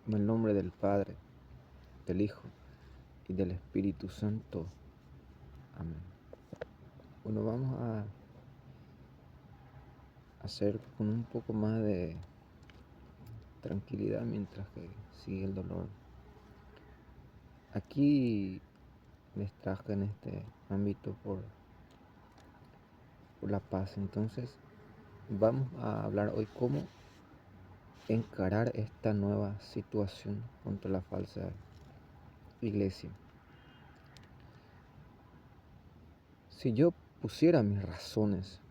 En el nombre del Padre, del Hijo y del Espíritu Santo. Amén. Bueno, vamos a hacer con un poco más de tranquilidad mientras que sigue el dolor. Aquí les traje en este ámbito por la paz. Entonces, vamos a hablar hoy cómo encarar esta nueva situación contra la falsa iglesia. Si yo pusiera mis razones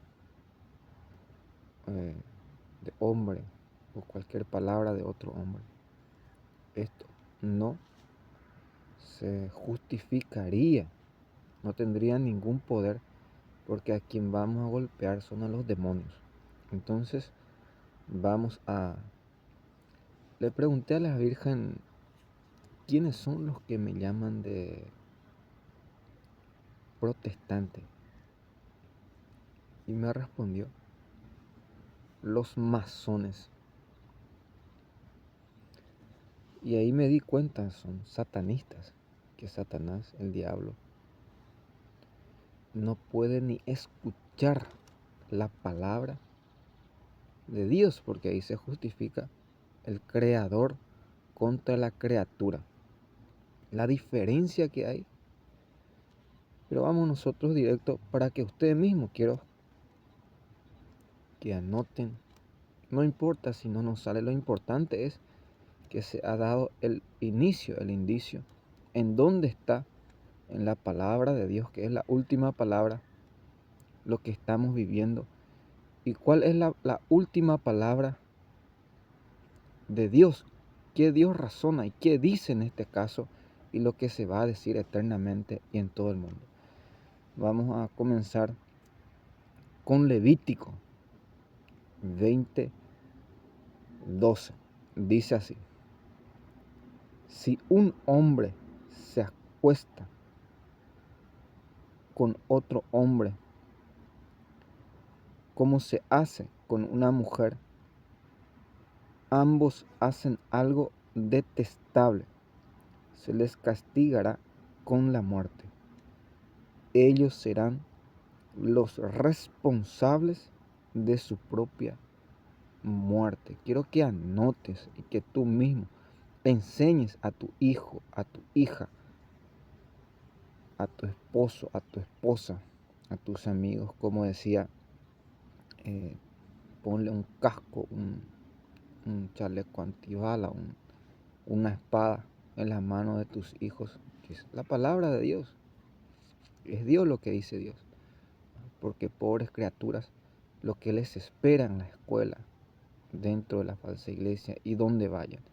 de hombre o cualquier palabra de otro hombre, esto no se justificaría, no tendría ningún poder, porque a quien vamos a golpear son a los demonios. Entonces le pregunté a la Virgen, ¿quiénes son los que me llaman de protestante? Y me respondió, los masones. Y ahí me di cuenta, son satanistas, que Satanás, el diablo, no puede ni escuchar la palabra de Dios, porque ahí se justifica el creador contra la criatura. La diferencia que hay. Pero vamos nosotros directo para que ustedes mismos quiero que anoten. No importa si no nos sale, lo importante es que se ha dado el inicio, el indicio, en dónde está en la palabra de Dios, que es la última palabra, lo que estamos viviendo. ¿Y cuál es la última palabra de Dios? ¿Qué Dios razona y qué dice en este caso? Y lo que se va a decir eternamente y en todo el mundo. Vamos a comenzar con Levítico 20:12. Dice así: si un hombre se acuesta con otro hombre, como se hace con una mujer, ambos hacen algo detestable, se les castigará con la muerte. Ellos serán los responsables de su propia muerte. Quiero que anotes y que tú mismo enseñes a tu hijo, a tu hija, a tu esposo, a tu esposa, a tus amigos, como decía, ponle un casco, un chaleco antibala, una espada en la mano de tus hijos, que es la palabra de Dios. Es Dios lo que dice Dios. Porque pobres criaturas, lo que les espera en la escuela, dentro de la falsa iglesia y donde vayan.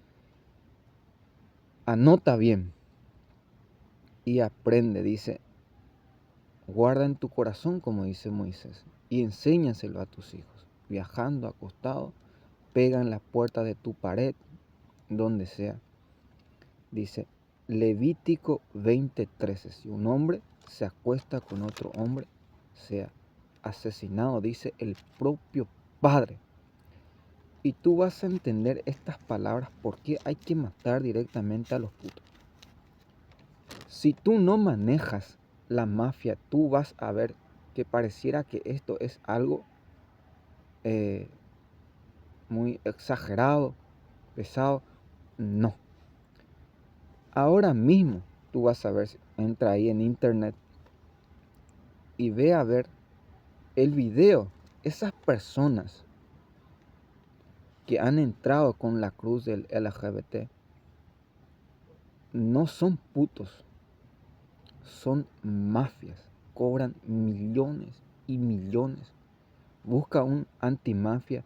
Anota bien y aprende, dice, guarda en tu corazón, como dice Moisés, y enséñaselo a tus hijos. Viajando, acostado, pega en la puerta de tu pared, donde sea. Dice Levítico 20:13, si un hombre se acuesta con otro hombre, sea asesinado, dice el propio Padre. Y tú vas a entender estas palabras, por qué hay que matar directamente a los putos. Si tú no manejas la mafia, tú vas a ver que pareciera que esto es algo muy exagerado, pesado. No. Ahora mismo tú vas a ver, entra ahí en internet y ve a ver el video. Esas personas que han entrado con la cruz del LGBT no son putos, son mafias, cobran millones y millones. Busca un antimafia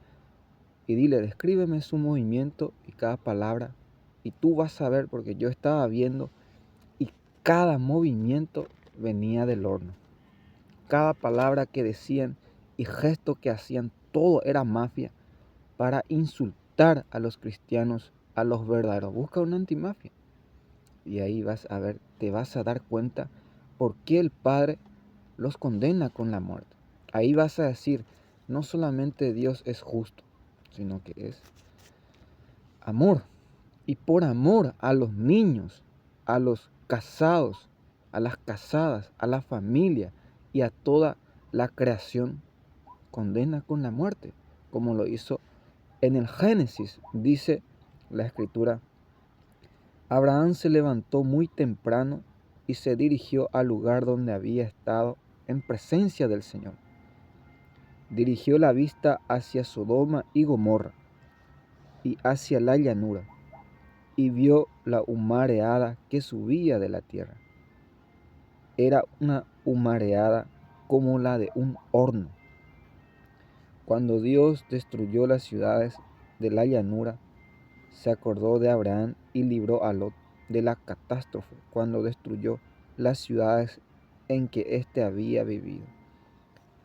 y dile, descríbeme su movimiento y cada palabra, y tú vas a ver, porque yo estaba viendo y cada movimiento venía del horno. Cada palabra que decían y gesto que hacían, todo era mafia para insultar a los cristianos, a los verdaderos. Busca una antimafia y ahí vas a ver, te vas a dar cuenta por qué el Padre los condena con la muerte. Ahí vas a decir, no solamente Dios es justo, sino que es amor. y por amor a los niños, a los casados, a las casadas, a la familia y a toda la creación, condena con la muerte, como lo hizo en el Génesis. Dice la Escritura: Abraham se levantó muy temprano y se dirigió al lugar donde había estado en presencia del Señor. Dirigió la vista hacia Sodoma y Gomorra y hacia la llanura, y vio la humareada que subía de la tierra. Era una humareada como la de un horno. Cuando Dios destruyó las ciudades de la llanura, se acordó de Abraham y libró a Lot de la catástrofe cuando destruyó las ciudades en que éste había vivido.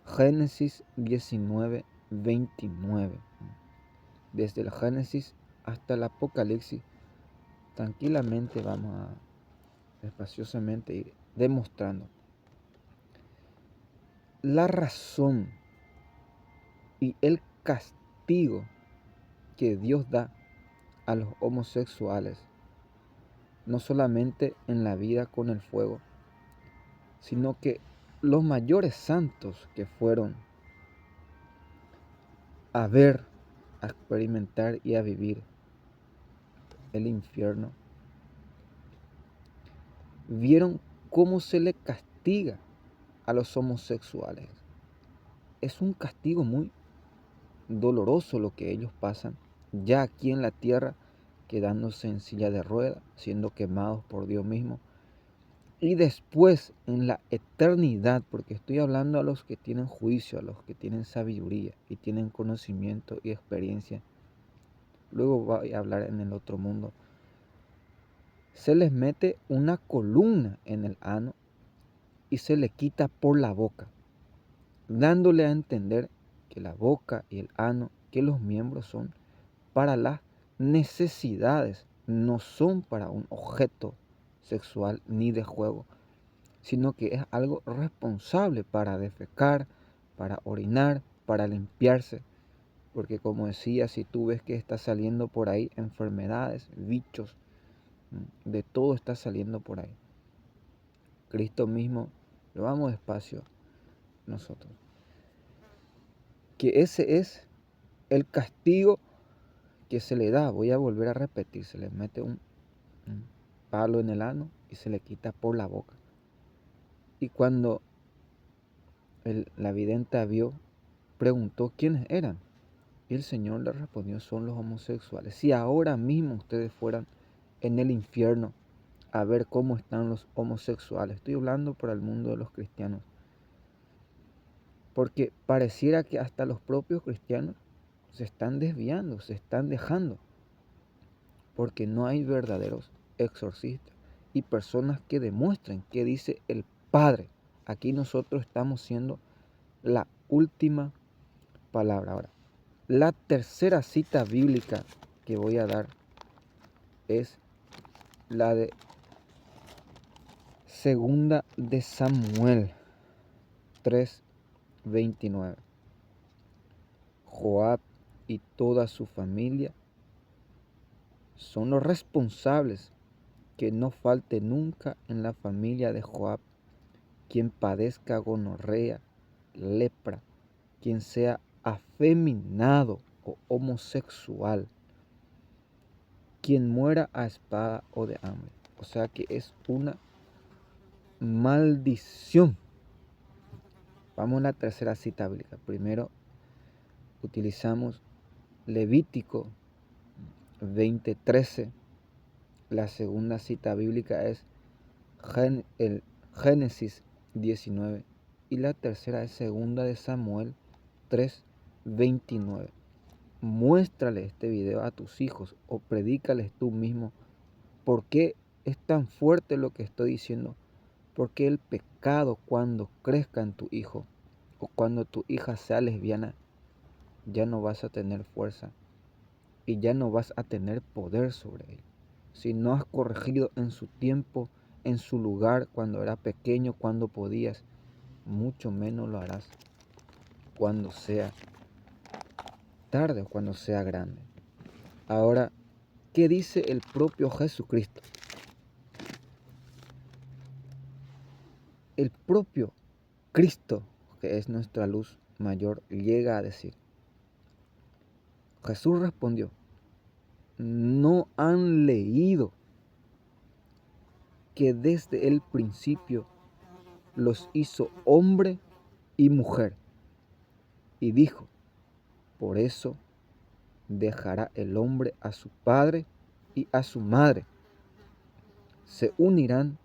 Génesis 19, 29. Desde el Génesis hasta el Apocalipsis, tranquilamente vamos a espaciosamente ir demostrando la razón y el castigo que Dios da a los homosexuales, no solamente en la vida con el fuego, sino que los mayores santos que fueron a ver, a experimentar y a vivir el infierno, vieron cómo se le castiga a los homosexuales. Es un castigo muy doloroso lo que ellos pasan ya aquí en la tierra, quedándose en silla de ruedas, siendo quemados por Dios mismo. Y después en la eternidad, porque estoy hablando a los que tienen juicio, a los que tienen sabiduría y tienen conocimiento y experiencia. Luego voy a hablar en el otro mundo. Se les mete una columna en el ano y se le quita por la boca, dándole a entender que la boca y el ano, que los miembros son para las necesidades, no son para un objeto sexual ni de juego, sino que es algo responsable para defecar, para orinar, para limpiarse. Porque como decía, si tú ves que está saliendo por ahí enfermedades, bichos, de todo está saliendo por ahí. Cristo mismo, lo vamos despacio nosotros. Que ese es el castigo que se le da. Voy a volver a repetir, se le mete un palo en el ano y se le quita por la boca. Y cuando la vidente vio, preguntó quiénes eran. Y el Señor le respondió: son los homosexuales. Si ahora mismo ustedes fueran en el infierno a ver cómo están los homosexuales, estoy hablando para el mundo de los cristianos, porque pareciera que hasta los propios cristianos se están desviando, se están dejando, porque no hay verdaderos exorcistas y personas que demuestren qué dice el Padre. Aquí nosotros estamos siendo la última palabra. Ahora, la tercera cita bíblica que voy a dar es la de Segunda de Samuel 3:29. Joab y toda su familia son los responsables que no falte nunca en la familia de Joab quien padezca gonorrea, lepra, quien sea afeminado o homosexual, quien muera a espada o de hambre. O sea que es una maldición. Vamos a la tercera cita bíblica. Primero utilizamos Levítico 20:13. La segunda cita bíblica es el Génesis 19. Y la tercera es Segunda de Samuel 3:29. Muéstrale este video a tus hijos o predícales tú mismo por qué es tan fuerte lo que estoy diciendo. Porque el pecado, cuando crezca en tu hijo o cuando tu hija sea lesbiana, ya no vas a tener fuerza y ya no vas a tener poder sobre él. Si no has corregido en su tiempo, en su lugar, cuando era pequeño, cuando podías, mucho menos lo harás cuando sea tarde o cuando sea grande. Ahora, ¿qué dice el propio Jesucristo? El propio Cristo, que es nuestra luz mayor, llega a decir, Jesús respondió, ¿no han leído que desde el principio los hizo hombre y mujer? Y dijo, por eso dejará el hombre a su padre y a su madre, se unirán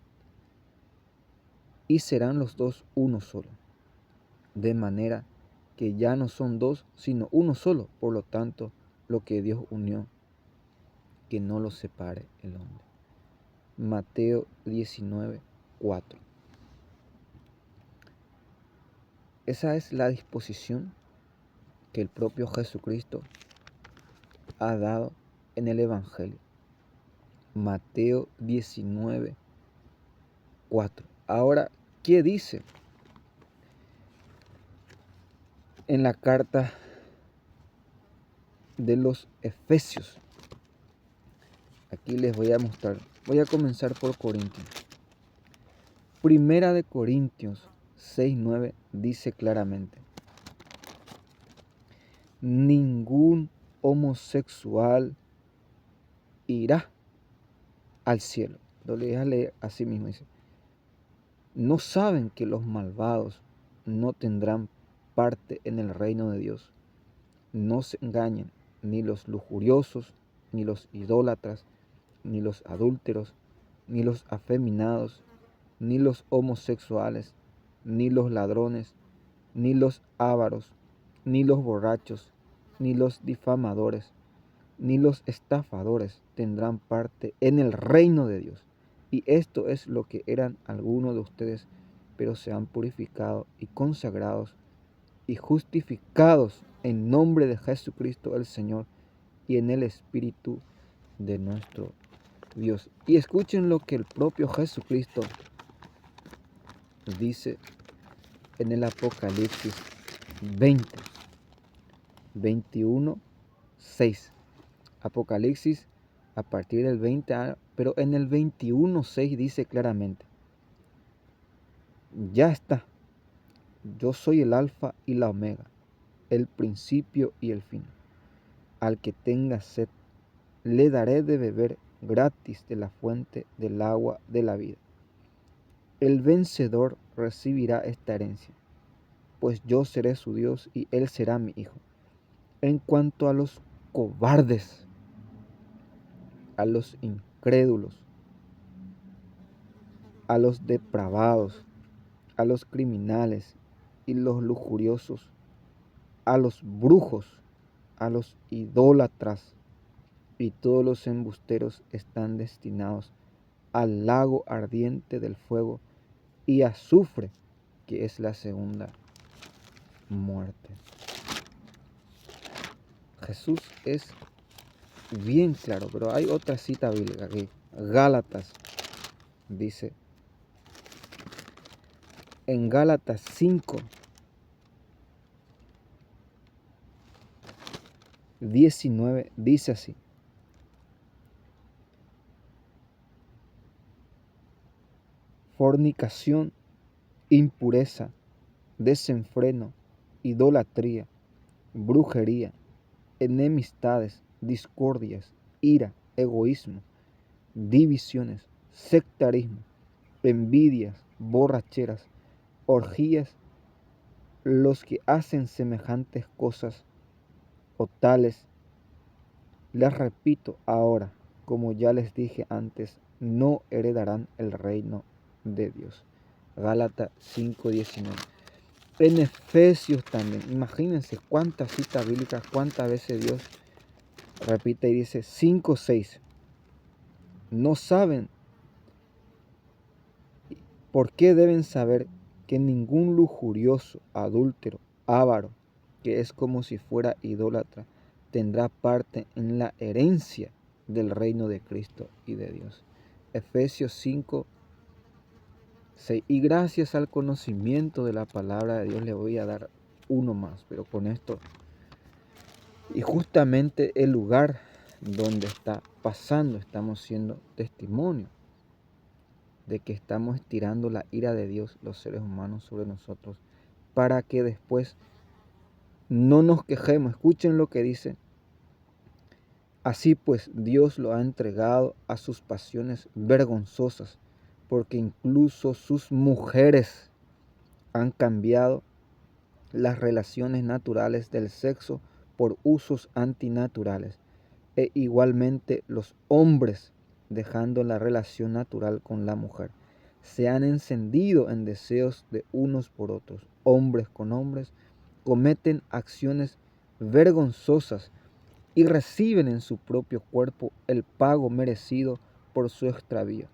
y serán los dos uno solo, de manera que ya no son dos, sino uno solo. Por lo tanto, lo que Dios unió, que no lo separe el hombre. Mateo 19, 4. Esa es la disposición que el propio Jesucristo ha dado en el Evangelio. Mateo 19, 4. Ahora, ¿qué dice en la carta de los Efesios? Aquí les voy a mostrar. Voy a comenzar por Corintios. Primera de Corintios 6:9 dice claramente: ningún homosexual irá al cielo. Lo voy a leer así mismo. Dice: ¿no saben que los malvados no tendrán parte en el reino de Dios? No se engañen, ni los lujuriosos, ni los idólatras, ni los adúlteros, ni los afeminados, ni los homosexuales, ni los ladrones, ni los ávaros, ni los borrachos, ni los difamadores, ni los estafadores tendrán parte en el reino de Dios. Y esto es lo que eran algunos de ustedes, pero se han purificado y consagrados y justificados en nombre de Jesucristo el Señor y en el Espíritu de nuestro Dios. Y escuchen lo que el propio Jesucristo dice en el Apocalipsis 20, 21, 6. Apocalipsis a partir del 20, pero en el 21, 6 dice claramente: ya está, yo soy el alfa y la omega, el principio y el fin. Al que tenga sed, le daré de beber gratis de la fuente del agua de la vida. El vencedor recibirá esta herencia, pues yo seré su Dios y él será mi hijo. En cuanto a los cobardes, a los incrédulos, a los depravados, a los criminales y los lujuriosos, a los brujos, a los idólatras y todos los embusteros están destinados al lago ardiente del fuego y azufre, que es la segunda muerte. Jesús es bien claro, pero hay otra cita bíblica aquí. Gálatas dice, en Gálatas 5, 19 dice así: fornicación, impureza, desenfreno, idolatría, brujería, enemistades, discordias, ira, egoísmo, divisiones, sectarismo, envidias, borracheras, orgías. Los que hacen semejantes cosas o tales, les repito ahora, como ya les dije antes, no heredarán el reino de Dios. Gálatas 5:19. En Efesios también, imagínense cuántas citas bíblicas, cuántas veces Dios repite y dice 5:6. No saben. ¿Por qué deben saber que ningún lujurioso, adúltero, avaro, que es como si fuera idólatra, tendrá parte en la herencia del reino de Cristo y de Dios? Efesios 5, 6. Y gracias al conocimiento de la palabra de Dios le voy a dar uno más, pero con esto. Y justamente el lugar donde está pasando, estamos siendo testimonio de que estamos estirando la ira de Dios, los seres humanos, sobre nosotros, para que después no nos quejemos. Escuchen lo que dice. Así pues, Dios lo ha entregado a sus pasiones vergonzosas, porque incluso sus mujeres han cambiado las relaciones naturales del sexo por usos antinaturales, e igualmente los hombres, dejando la relación natural con la mujer, se han encendido en deseos de unos por otros. Hombres con hombres cometen acciones vergonzosas y reciben en su propio cuerpo el pago merecido por su extravío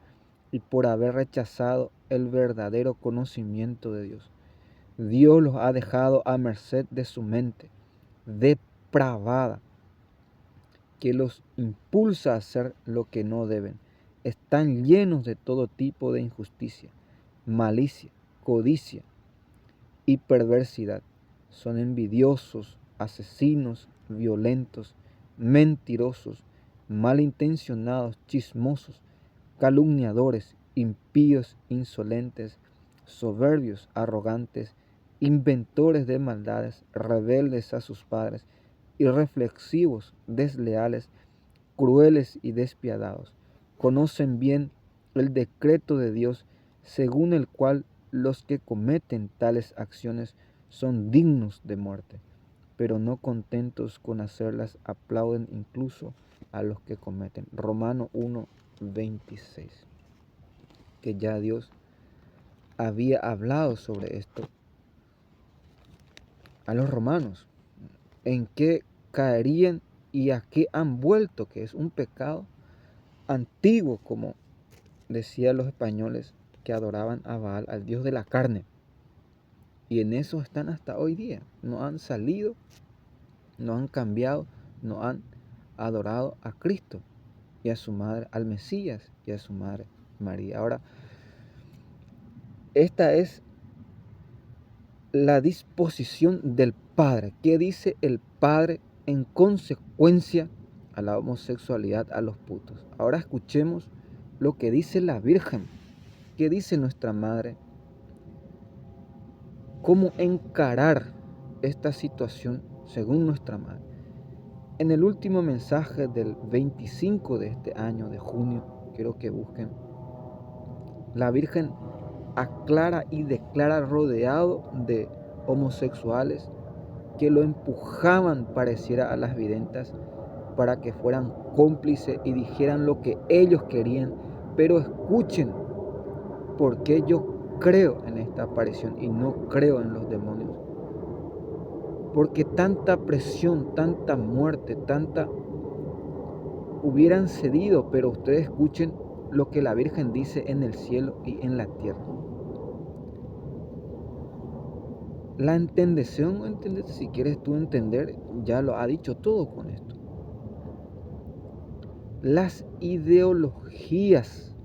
y por haber rechazado el verdadero conocimiento de Dios. Dios los ha dejado a merced de su mente depravada, que los impulsa a hacer lo que no deben. Están llenos de todo tipo de injusticia, malicia, codicia y perversidad. Son envidiosos, asesinos, violentos, mentirosos, malintencionados, chismosos, calumniadores, impíos, insolentes, soberbios, arrogantes, inventores de maldades, rebeldes a sus padres, irreflexivos, desleales, crueles y despiadados. Conocen bien el decreto de Dios, según el cual los que cometen tales acciones son dignos de muerte, pero no contentos con hacerlas, aplauden incluso a los que cometen. Romano 1:26. Que ya Dios había hablado sobre esto a los romanos, en qué caerían y a qué han vuelto, que es un pecado antiguo, como decían los españoles que adoraban a Baal, al dios de la carne. Y en eso están hasta hoy día. No han salido, no han cambiado, no han adorado a Cristo y a su madre, al Mesías y a su madre María. Ahora, esta es la disposición del Padre. ¿Qué dice el Padre en consecuencia a la homosexualidad, a los putos? Ahora escuchemos lo que dice la Virgen. ¿Qué dice nuestra Madre? ¿Cómo encarar esta situación según nuestra Madre? En el último mensaje del 25 de este año, de junio, quiero que busquen, la Virgen aclara y declara, rodeado de homosexuales que lo empujaban, pareciera, a las videntas para que fueran cómplices y dijeran lo que ellos querían. Pero escuchen, porque yo creo en esta aparición y no creo en los demonios. Porque tanta presión, tanta muerte, tanta hubieran cedido, pero ustedes escuchen lo que la Virgen dice en el cielo y en la tierra. La entendeción, si quieres tú entender, ya lo ha dicho todo con esto. Las ideologías,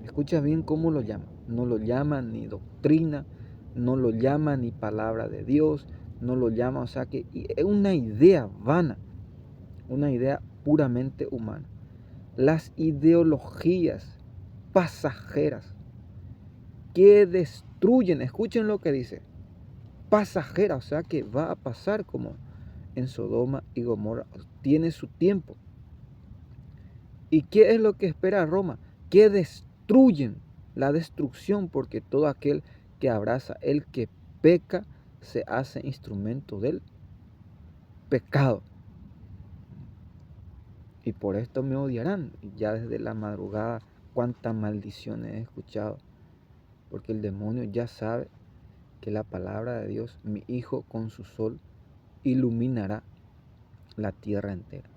escucha bien cómo lo llaman. No lo llaman ni doctrina, no lo llaman ni palabra de Dios, no lo llaman, o sea que es una idea vana, una idea puramente humana. Las ideologías pasajeras que destruyen, escuchen lo que dice, pasajera, o sea que va a pasar como en Sodoma y Gomorra, tiene su tiempo. ¿Y qué es lo que espera Roma? Que destruyen, la destrucción, porque todo aquel que abraza, el que peca, se hace instrumento del pecado. Y por esto me odiarán. Ya desde la madrugada, cuántas maldiciones he escuchado, porque el demonio ya sabe que la palabra de Dios, mi Hijo con su sol, iluminará la tierra entera.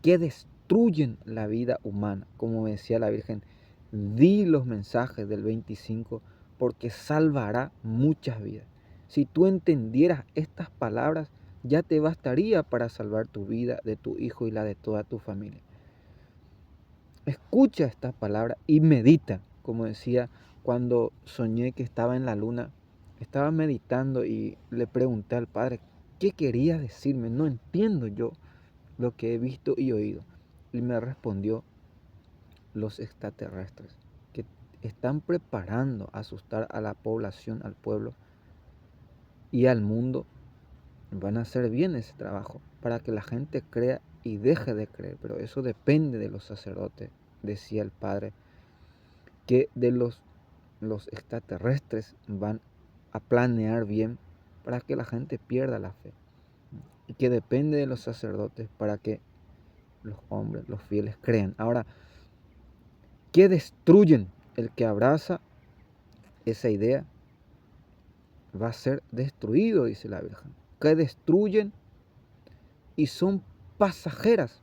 Que destruyen la vida humana, como decía la Virgen, di los mensajes del 25 porque salvará muchas vidas. Si tú entendieras estas palabras, ya te bastaría para salvar tu vida, de tu hijo y la de toda tu familia. Escucha estas palabras y medita, como decía cuando soñé que estaba en la luna. Estaba meditando y le pregunté al Padre, ¿qué querías decirme? No entiendo yo lo que he visto y oído. Y me respondió, los extraterrestres, que están preparando a asustar a la población, al pueblo y al mundo, van a hacer bien ese trabajo para que la gente crea y deje de creer. Pero eso depende de los sacerdotes, decía el padre, que de los extraterrestres van a planear bien para que la gente pierda la fe. Y que depende de los sacerdotes para que los hombres, los fieles, crean. Ahora, ¿qué destruyen? El que abraza esa idea va a ser destruido, dice la Virgen. Que destruyen y son pasajeras.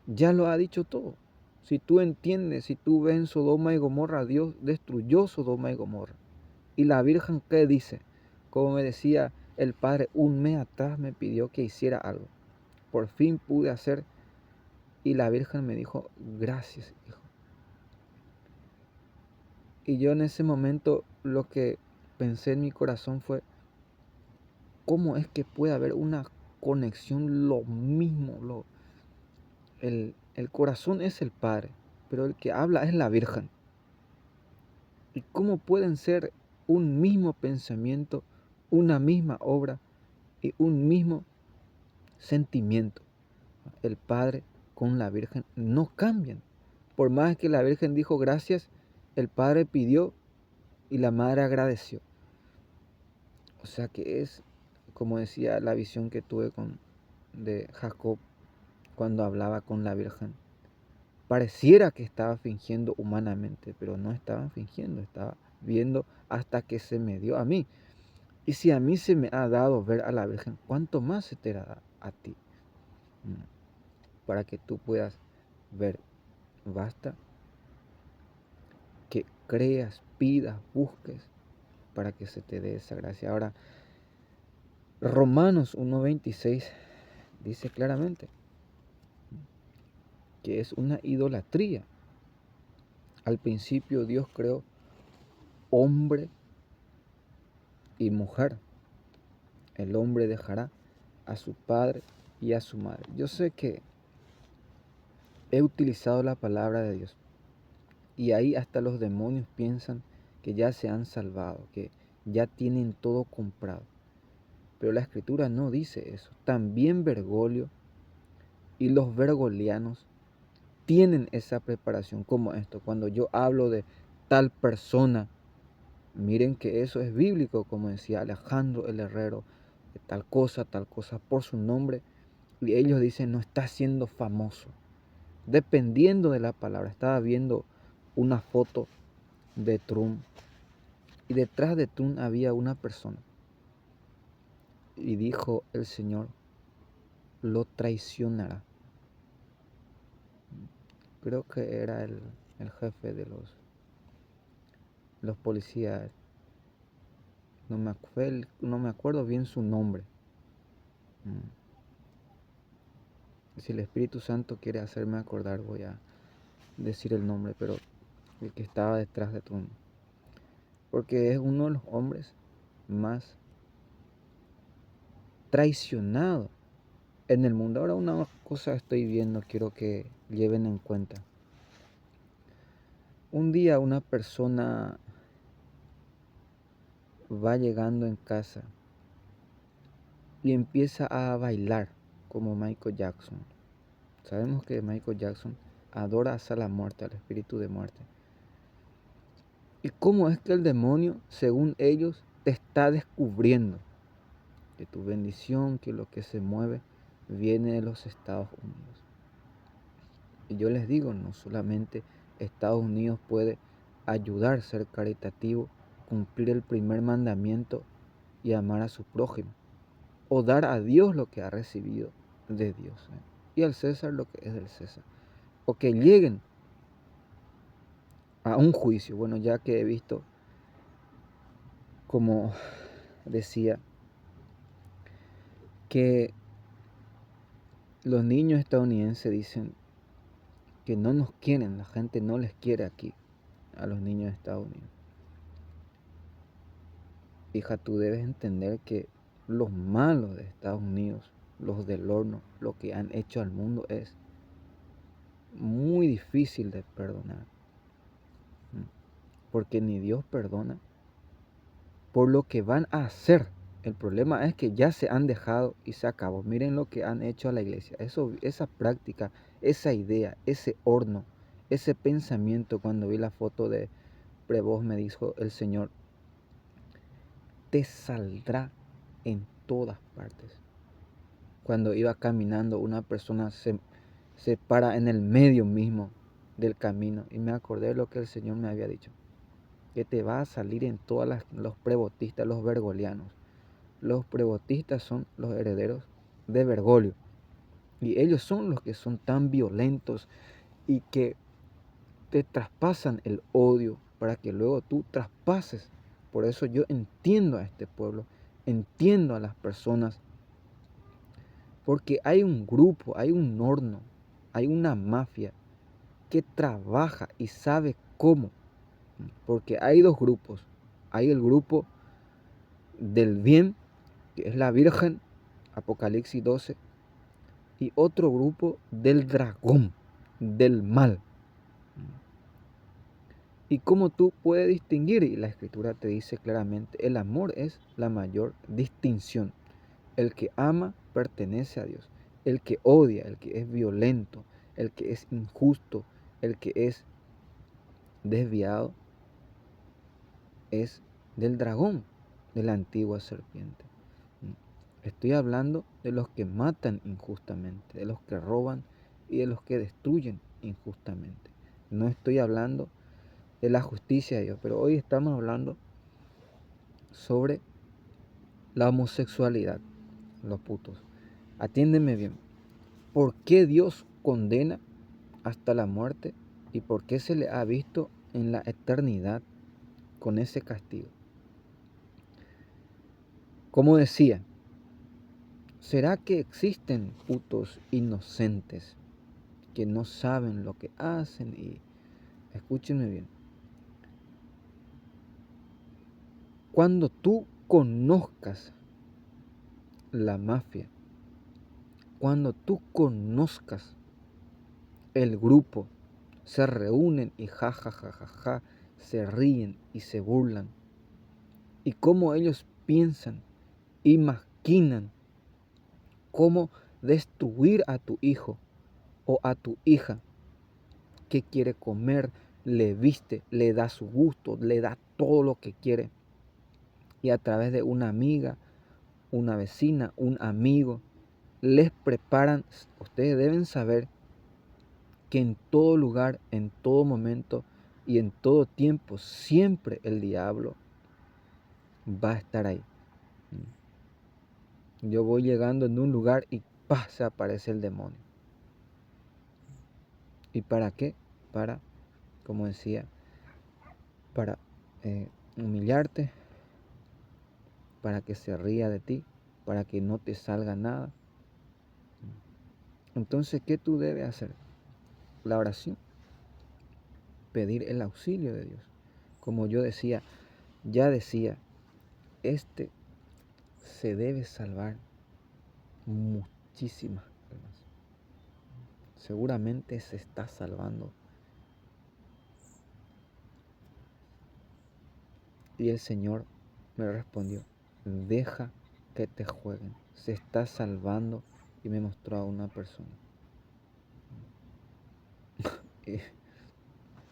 Ya lo ha dicho todo. Si tú entiendes, si tú ves en Sodoma y Gomorra, Dios destruyó Sodoma y Gomorra. Y la Virgen, ¿qué dice? Como me decía el Padre, un mes atrás me pidió que hiciera algo. Por fin pude hacer. Y la Virgen me dijo, gracias, hijo. Y yo en ese momento lo que pensé en mi corazón fue, ¿cómo es que puede haber una conexión lo mismo? El corazón es el Padre, pero el que habla es la Virgen. ¿Y cómo pueden ser un mismo pensamiento, una misma obra y un mismo sentimiento? El Padre con la Virgen no cambian. Por más que la Virgen dijo gracias, el Padre pidió y la Madre agradeció. O sea que es, como decía la visión que tuve de Jacob cuando hablaba con la Virgen. Pareciera que estaba fingiendo humanamente, pero no estaba fingiendo, estaba viendo hasta que se me dio a mí. Y si a mí se me ha dado ver a la Virgen, ¿cuánto más se te dará a ti? Para que tú puedas ver. Basta que creas, pidas, busques para que se te dé esa gracia. Ahora, Romanos 1:26 dice claramente que es una idolatría. Al principio Dios creó hombre y mujer. El hombre dejará a su padre y a su madre. Yo sé que he utilizado la palabra de Dios y ahí hasta los demonios piensan que ya se han salvado, que ya tienen todo comprado. Pero la escritura no dice eso. También Bergoglio y los bergolianos tienen esa preparación como esto. Cuando yo hablo de tal persona, miren que eso es bíblico, como decía Alejandro el Herrero, de tal cosa, por su nombre. Y ellos dicen, no está siendo famoso. Dependiendo de la palabra. Estaba viendo una foto de Trump y detrás de Trump había una persona. Y dijo el Señor, lo traicionará. Creo que era el jefe de los policías. No me acuerdo bien su nombre. Si el Espíritu Santo quiere hacerme acordar, voy a decir el nombre, pero el que estaba detrás de Trump. Porque es uno de los hombres más traicionados en el mundo. Ahora una cosa estoy viendo, quiero que lleven en cuenta. Un día una persona va llegando en casa y empieza a bailar como Michael Jackson. Sabemos que Michael Jackson adora hasta la muerte, al espíritu de muerte. ¿Y cómo es que el demonio, según ellos, te está descubriendo? Que tu bendición, que lo que se mueve, viene de los Estados Unidos. Y yo les digo, no solamente Estados Unidos puede ayudar, ser caritativo, cumplir el primer mandamiento y amar a su prójimo, o dar a Dios lo que ha recibido de Dios, y al César lo que es del César, o que lleguen a un juicio. Bueno, ya que he visto, como decía, que los niños estadounidenses dicen que no nos quieren, la gente no les quiere aquí a los niños de Estados Unidos. Hija, tú debes entender que los malos de Estados Unidos, los del horno, lo que han hecho al mundo es muy difícil de perdonar. Porque ni Dios perdona por lo que van a hacer. El problema es que ya se han dejado y se acabó. Miren lo que han hecho a la iglesia. Esa práctica, esa idea, ese horno, ese pensamiento. Cuando vi la foto de Prevost, me dijo el Señor, te saldrá en todas partes. Cuando iba caminando, una persona se para en el medio mismo del camino y me acordé de lo que el Señor me había dicho, que te va a salir en todas los prebotistas, los bergolianos. Los prebotistas son los herederos de Bergoglio y ellos son los que son tan violentos y que te traspasan el odio para que luego tú traspases. Por eso yo entiendo a este pueblo, entiendo a las personas, porque hay un grupo, hay un horno, hay una mafia que trabaja y sabe cómo. Porque hay dos grupos. Hay el grupo del bien, que es la Virgen, Apocalipsis 12, y otro grupo del dragón, del mal. Y como tú puedes distinguir, y la Escritura te dice claramente, el amor es la mayor distinción. El que ama pertenece a Dios. El que odia, el que es violento, el que es injusto, el que es desviado, es del dragón, de la antigua serpiente. Estoy hablando de los que matan injustamente, de los que roban y de los que destruyen injustamente. No estoy hablando de la justicia de Dios, pero hoy estamos hablando sobre la homosexualidad, los putos. Atiéndeme bien. ¿Por qué Dios condena hasta la muerte y por qué se le ha visto en la eternidad con ese castigo? Como decía, ¿será que existen putos inocentes que no saben lo que hacen? Y escúchenme bien. Cuando tú conozcas la mafia, cuando tú conozcas el grupo, se reúnen y ja, se ríen y se burlan, y cómo ellos piensan y maquinan cómo destruir a tu hijo o a tu hija, que quiere comer, le viste, le da su gusto, le da todo lo que quiere, y a través de una amiga, una vecina, un amigo, les preparan. Ustedes deben saber que en todo lugar, en todo momento y en todo tiempo, siempre el diablo va a estar ahí. Yo voy llegando en un lugar y ¡pah!, se aparece el demonio. ¿Y para qué? Para, como decía, para humillarte, para que se ría de ti, para que no te salga nada. Entonces, ¿qué tú debes hacer? La oración, pedir el auxilio de Dios. Como yo decía, ya decía, este se debe salvar muchísimas almas. Seguramente se está salvando. Y el Señor me respondió, deja que te jueguen. Se está salvando. Y me mostró a una persona. Y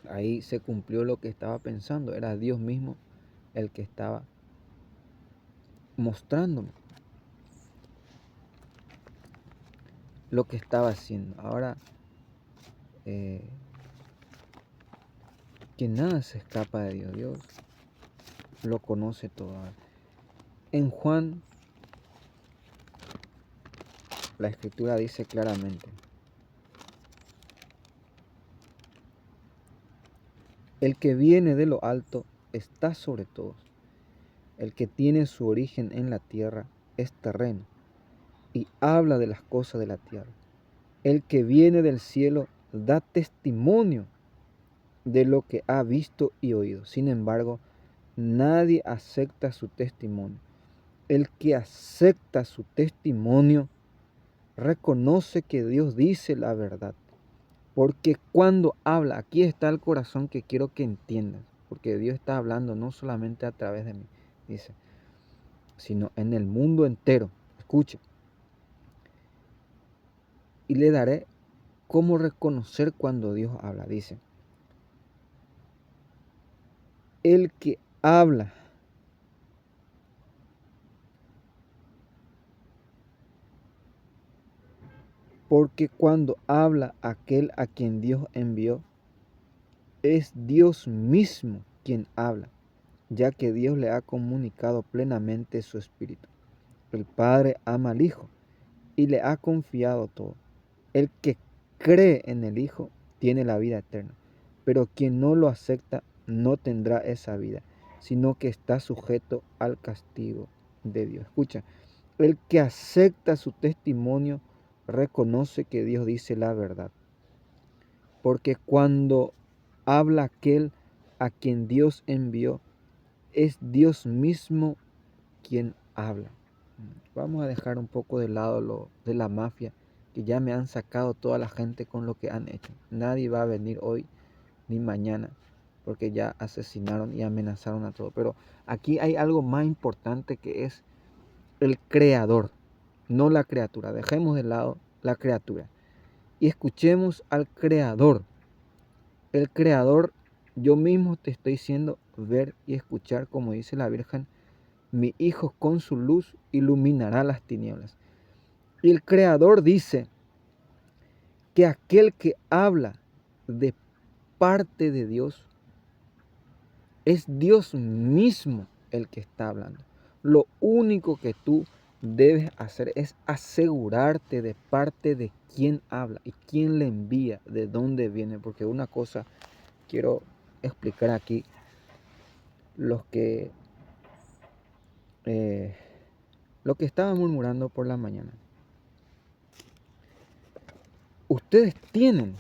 ahí se cumplió lo que estaba pensando. Era Dios mismo el que estaba mostrándome lo que estaba haciendo. Ahora, que nada se escapa de Dios. Dios lo conoce todo. En Juan, la Escritura dice claramente, el que viene de lo alto está sobre todos. El que tiene su origen en la tierra es terreno y habla de las cosas de la tierra. El que viene del cielo da testimonio de lo que ha visto y oído. Sin embargo, nadie acepta su testimonio. El que acepta su testimonio reconoce que Dios dice la verdad. Porque cuando habla, aquí está el corazón que quiero que entiendas, porque Dios está hablando no solamente a través de mí, dice, sino en el mundo entero. Escucha. Y le daré cómo reconocer cuando Dios habla. Dice, el que habla porque cuando habla aquel a quien Dios envió, es Dios mismo quien habla, ya que Dios le ha comunicado plenamente su espíritu. El Padre ama al Hijo y le ha confiado todo. El que cree en el Hijo tiene la vida eterna, pero quien no lo acepta no tendrá esa vida, sino que está sujeto al castigo de Dios. Escucha, el que acepta su testimonio reconoce que Dios dice la verdad, porque cuando habla aquel a quien Dios envió, es Dios mismo quien habla. Vamos a dejar un poco de lado lo de la mafia, que ya me han sacado toda la gente con lo que han hecho. Nadie va a venir hoy ni mañana, porque ya asesinaron y amenazaron a todo. Pero aquí hay algo más importante, que es el creador, no la criatura. Dejemos de lado la criatura y escuchemos al creador. El creador, yo mismo te estoy diciendo ver y escuchar, como dice la Virgen, mi Hijo con su luz iluminará las tinieblas. Y el creador dice que aquel que habla de parte de Dios es Dios mismo el que está hablando. Lo único que tú debes hacer es asegurarte de parte de quién habla y quién le envía, de dónde viene. Porque una cosa quiero explicar aquí, los que estaban murmurando por la mañana. Ustedes tienen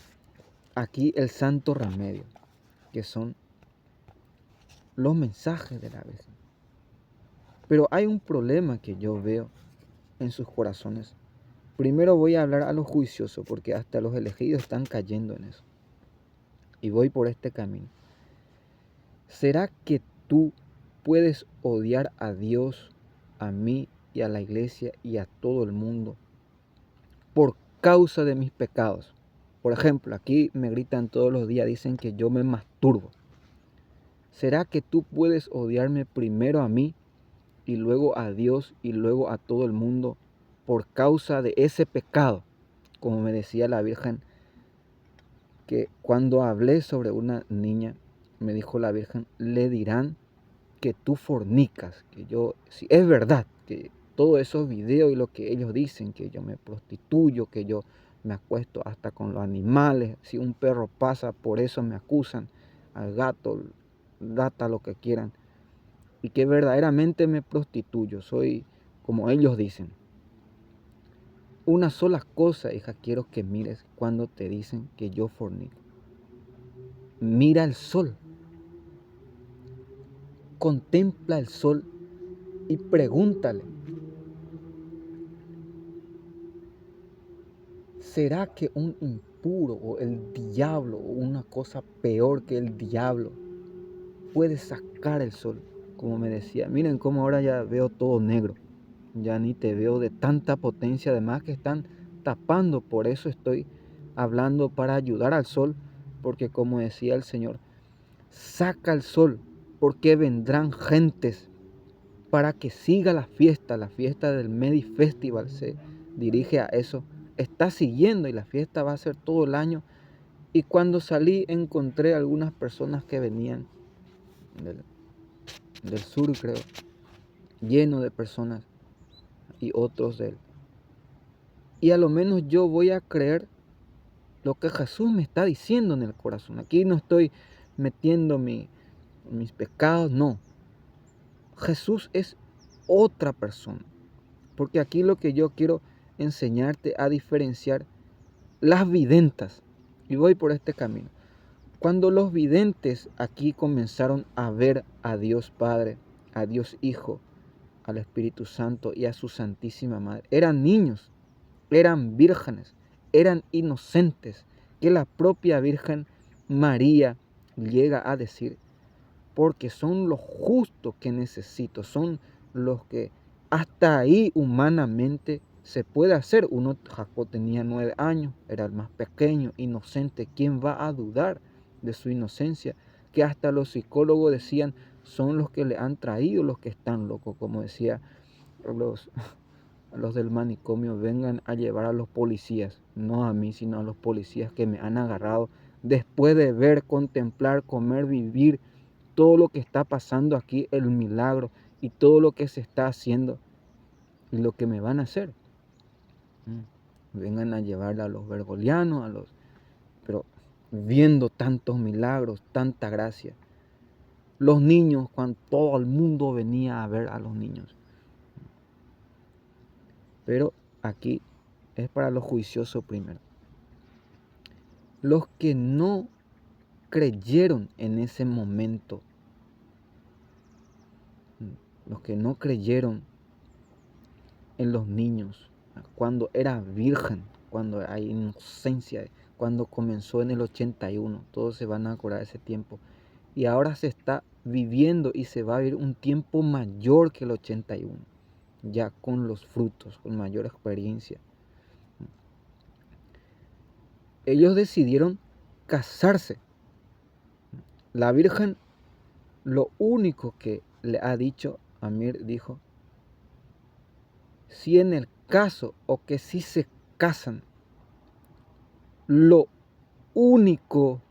aquí el santo remedio, que son los mensajes de la Virgen. Pero hay un problema que yo veo en sus corazones. Primero voy a hablar a los juiciosos, porque hasta los elegidos están cayendo en eso. Y voy por este camino. ¿Será que tú puedes odiar a Dios, a mí y a la iglesia y a todo el mundo por causa de mis pecados? Por ejemplo, aquí me gritan todos los días, dicen que yo me masturbo. ¿Será que tú puedes odiarme primero a mí y luego a Dios y luego a todo el mundo por causa de ese pecado? Como me decía la Virgen, que cuando hablé sobre una niña, me dijo la Virgen, le dirán que tú fornicas, que yo, si es verdad, que todos esos videos y lo que ellos dicen, que yo me prostituyo, que yo me acuesto hasta con los animales, si un perro pasa, por eso me acusan, al gato, gata, lo que quieran, y que verdaderamente me prostituyo, soy como ellos dicen. Una sola cosa, hija, quiero que mires cuando te dicen que yo fornico. Mira el sol, contempla el sol y pregúntale, ¿será que un impuro o el diablo o una cosa peor que el diablo puede sacar el sol? Como me decía, miren cómo ahora ya veo todo negro, ya ni te veo de tanta potencia, además que están tapando, por eso estoy hablando para ayudar al sol, porque como decía el Señor, saca el sol, porque vendrán gentes para que siga la fiesta del Medi Festival, se dirige a eso, está siguiendo y la fiesta va a ser todo el año. Y cuando salí encontré algunas personas que venían del sur, creo, lleno de personas y otros de él. Y a lo menos yo voy a creer lo que Jesús me está diciendo en el corazón. Aquí no estoy metiendo mis pecados, no. Jesús es otra persona. Porque aquí lo que yo quiero enseñarte a diferenciar las videntes. Y voy por este camino. Cuando los videntes aquí comenzaron a ver a Dios Padre, a Dios Hijo, al Espíritu Santo y a su Santísima Madre. Eran niños, eran vírgenes, eran inocentes, que la propia Virgen María llega a decir, porque son los justos que necesito, son los que hasta ahí humanamente se puede hacer. Jacob tenía 9 años, era el más pequeño, inocente. ¿Quién va a dudar de su inocencia? Que hasta los psicólogos decían, son los que le han traído los que están locos, como decía los del manicomio, vengan a llevar a los policías, no a mí, sino a los policías que me han agarrado después de ver, contemplar, comer, vivir todo lo que está pasando aquí, el milagro y todo lo que se está haciendo y lo que me van a hacer. Vengan a llevarla a los bergolianos, pero viendo tantos milagros, tanta gracia. Los niños, cuando todo el mundo venía a ver a los niños. Pero aquí es para los juiciosos primero. Los que no creyeron en ese momento, los que no creyeron en los niños, cuando era virgen, cuando hay inocencia, cuando comenzó en el 81, todos se van a acordar de ese tiempo. Y ahora se está viviendo y se va a vivir un tiempo mayor que el 81, ya con los frutos, con mayor experiencia. Ellos decidieron casarse. La Virgen lo único que le ha dicho, Amir dijo, si en el caso o que si se casan, lo único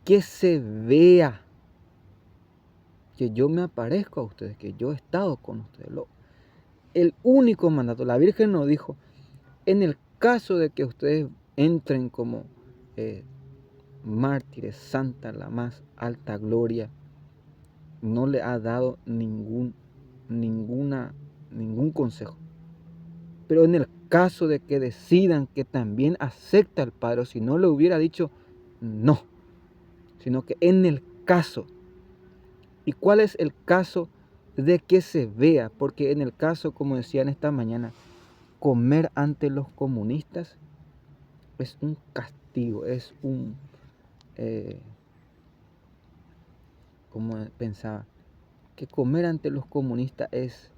que se vea, que yo me aparezco a ustedes, que yo he estado con ustedes. El único mandato, la Virgen nos dijo, en el caso de que ustedes entren como mártires, santa, la más alta gloria, no le ha dado ningún consejo. Pero en el caso de que decidan que también acepta al Padre, o si no le hubiera dicho no, sino que en el caso. ¿Y cuál es el caso de que se vea? Porque en el caso, como decían esta mañana, comer ante los comunistas es un castigo, es un, como pensaba, que comer ante los comunistas es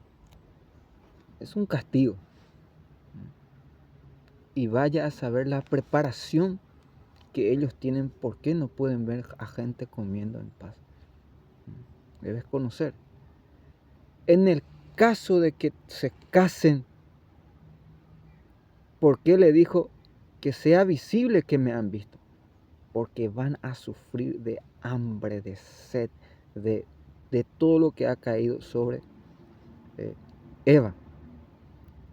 un castigo. Y vaya a saber la preparación que ellos tienen, por qué no pueden ver a gente comiendo en paz. Debes conocer. En el caso de que se casen, ¿por qué le dijo que sea visible que me han visto? Porque van a sufrir de hambre, de sed, de todo lo que ha caído sobre Eva.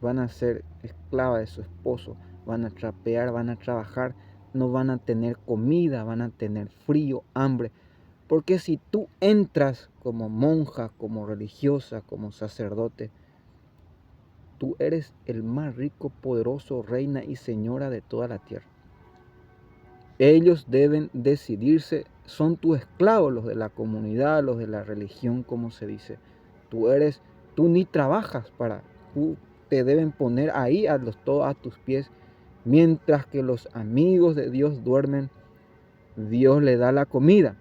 Van a ser esclavas de su esposo, van a trapear, van a trabajar, no van a tener comida, van a tener frío, hambre. Porque si tú entras como monja, como religiosa, como sacerdote, tú eres el más rico, poderoso, reina y señora de toda la tierra. Ellos deben decidirse, son tus esclavos, los de la comunidad, los de la religión, como se dice. Tú ni trabajas tú te deben poner ahí todos a tus pies. Mientras que los amigos de Dios duermen, Dios le da la comida.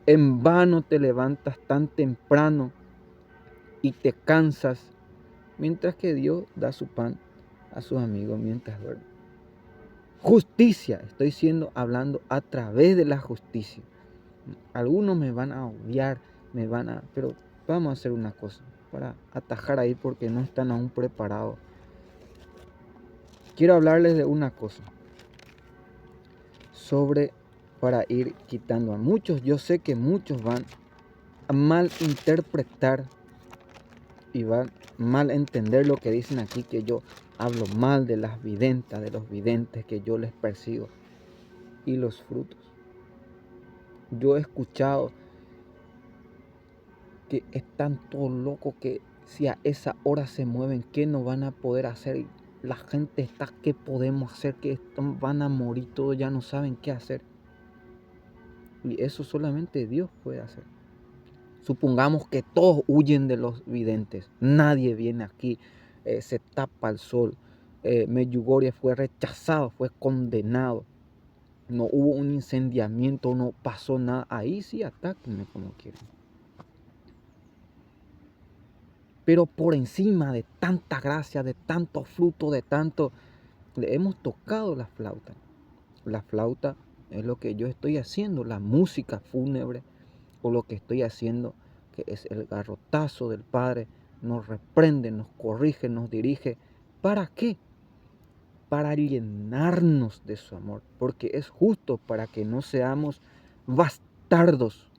En vano te levantas tan temprano y te cansas, mientras que Dios da su pan a sus amigos mientras duermen. Justicia, estoy hablando a través de la justicia. Algunos me van a odiar, pero vamos a hacer una cosa para atajar ahí porque no están aún preparados. Quiero hablarles de una cosa para ir quitando a muchos. Yo sé que muchos van a malinterpretar y van a mal entender lo que dicen aquí, que yo hablo mal de las videntas, de los videntes, que yo les persigo. Y los frutos. Yo he escuchado que están todos locos, que si a esa hora se mueven, ¿qué no van a poder hacer? La gente está, ¿qué podemos hacer? Que van a morir todos, ya no saben qué hacer. Y eso solamente Dios puede hacer. Supongamos que todos huyen de los videntes. Nadie viene aquí. Se tapa el sol. Medjugorje fue rechazado, fue condenado. No hubo un incendiamiento, no pasó nada. Ahí sí, atáquenme como quieran. Pero por encima de tanta gracia, de tanto fruto, de tanto, le hemos tocado la flauta. La flauta es lo que yo estoy haciendo, la música fúnebre, o lo que estoy haciendo, que es el garrotazo del Padre, nos reprende, nos corrige, nos dirige. ¿Para qué? Para llenarnos de su amor, porque es justo para que no seamos bastardos,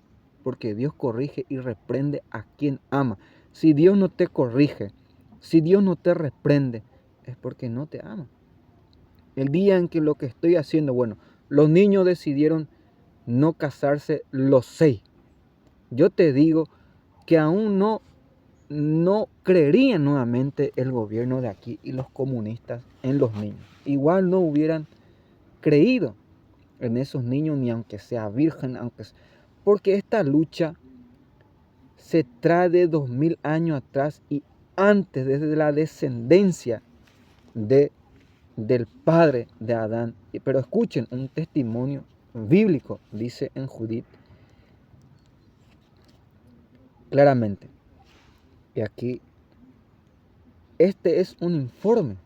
porque Dios corrige y reprende a quien ama. Si Dios no te corrige, si Dios no te reprende, es porque no te ama. El día en que lo que estoy haciendo, bueno, los niños decidieron no casarse los 6. Yo te digo que aún no creerían nuevamente el gobierno de aquí y los comunistas en los niños. Igual no hubieran creído en esos niños, ni aunque sea virgen, porque esta lucha se trae de 2000 años atrás y antes, desde la descendencia del padre de Adán. Pero escuchen un testimonio bíblico, dice en Judith claramente. Y aquí, este es un informe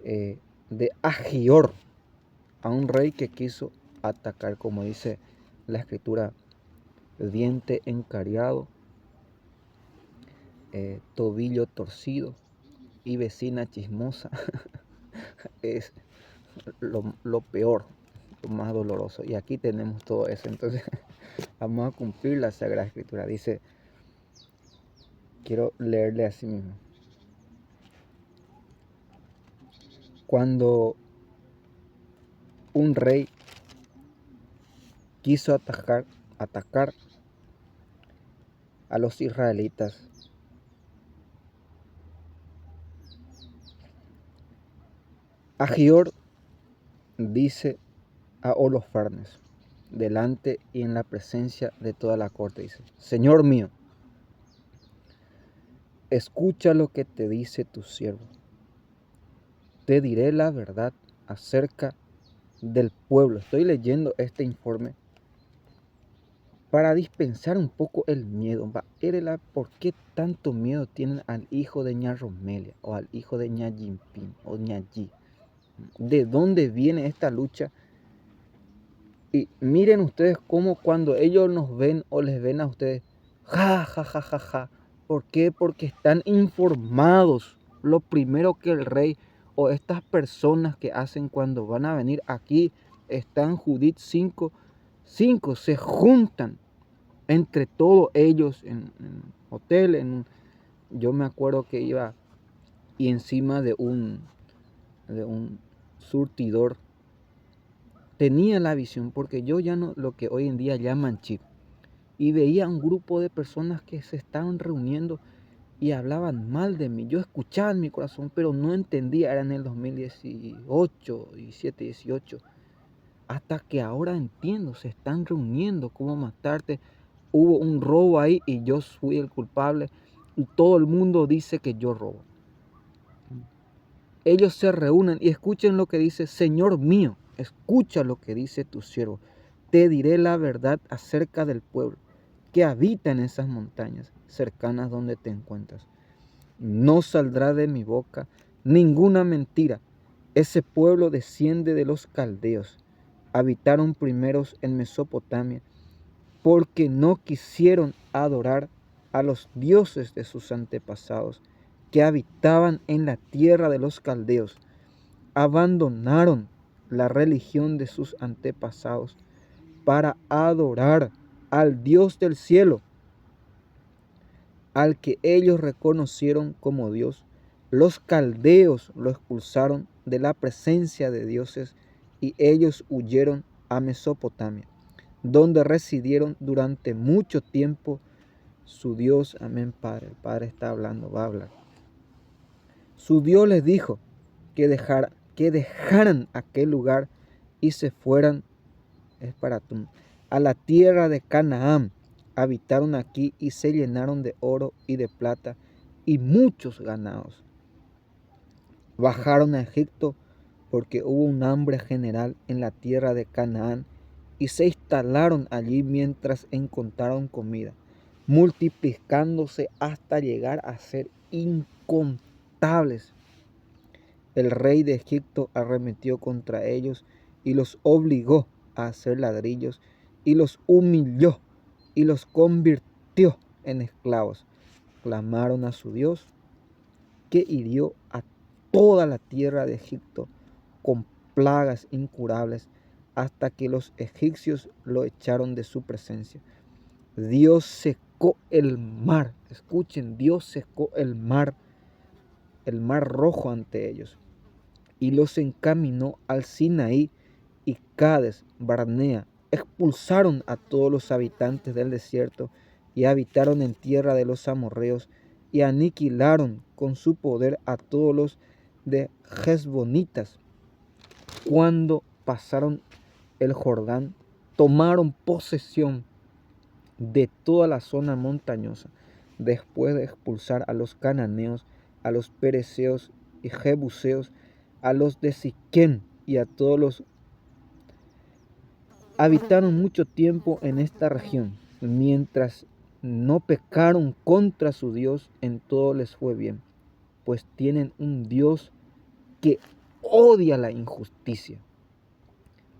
de Agior, a un rey que quiso atacar, como dice la escritura, diente encariado, tobillo torcido y vecina chismosa. Es lo peor, lo más doloroso. Y aquí tenemos todo eso. Entonces vamos a cumplir la Sagrada Escritura. Dice, quiero leerle así mismo. Cuando un rey quiso atacar a los israelitas, Agior dice a Holofernes, delante y en la presencia de toda la corte, dice: Señor mío, escucha lo que te dice tu siervo. Te diré la verdad acerca del pueblo. Estoy leyendo este informe para dispensar un poco el miedo. ¿Por qué tanto miedo tienen al hijo de Ña Romelia o al hijo de Ña Jinping o Ña Yi? ¿De dónde viene esta lucha? Y miren ustedes cómo cuando ellos nos ven o les ven a ustedes, ja, ja, ja, ja, ja. ¿Por qué? Porque están informados. Lo primero que el rey o estas personas que hacen cuando van a venir aquí, están Judith 5, se juntan entre todos ellos en hotel. Yo me acuerdo que iba y encima de un surtidor tenía la visión, porque yo ya no, lo que hoy en día llaman chip, y veía un grupo de personas que se estaban reuniendo y hablaban mal de mí. Yo escuchaba en mi corazón, pero no entendía. Era en el 2018, 17, 18. Hasta que ahora entiendo, se están reuniendo, cómo matarte. Hubo un robo ahí y yo fui el culpable. Y todo el mundo dice que yo robo. Ellos se reúnen y escuchen lo que dice: Señor mío, escucha lo que dice tu siervo. Te diré la verdad acerca del pueblo que habita en esas montañas cercanas donde te encuentras. No saldrá de mi boca ninguna mentira. Ese pueblo desciende de los caldeos. Habitaron primeros en Mesopotamia, porque no quisieron adorar a los dioses de sus antepasados que habitaban en la tierra de los caldeos. Abandonaron la religión de sus antepasados para adorar al Dios del cielo, al que ellos reconocieron como Dios. Los caldeos lo expulsaron de la presencia de dioses y ellos huyeron a Mesopotamia, donde residieron durante mucho tiempo su Dios. Amén, Padre. El Padre está hablando, va a hablar. Su Dios les dijo que dejaran aquel lugar y se fueran a la tierra de Canaán, habitaron aquí y se llenaron de oro y de plata y muchos ganados. Bajaron a Egipto porque hubo un hambre general en la tierra de Canaán y se instalaron allí mientras encontraron comida, multiplicándose hasta llegar a ser incontables. El rey de Egipto arremetió contra ellos y los obligó a hacer ladrillos y los humilló y los convirtió en esclavos. Clamaron a su Dios, que hirió a toda la tierra de Egipto con plagas incurables hasta que los egipcios lo echaron de su presencia. Dios secó el mar, escuchen, Dios secó el mar Rojo ante ellos y los encaminó al Sinaí y Cades Barnea. Expulsaron a todos los habitantes del desierto y habitaron en tierra de los amorreos y aniquilaron con su poder a todos los de Hesbonitas. Cuando pasaron el Jordán, tomaron posesión de toda la zona montañosa, después de expulsar a los cananeos, a los pereceos y jebuseos, a los de Siquem y a todos los. Habitaron mucho tiempo en esta región, mientras no pecaron contra su Dios, en todo les fue bien, pues tienen un Dios que odia la injusticia.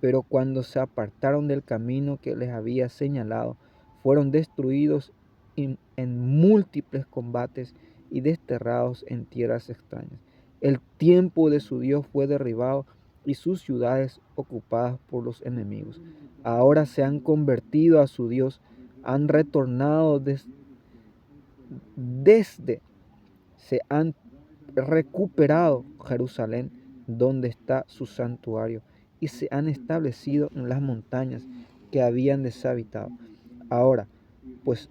Pero cuando se apartaron del camino que les había señalado, fueron destruidos en múltiples combates y desterrados en tierras extrañas. El tiempo de su Dios fue derribado y sus ciudades ocupadas por los enemigos. Ahora se han convertido a su Dios, han retornado se han recuperado Jerusalén, donde está su santuario, y se han establecido en las montañas que habían deshabitado. Ahora, pues,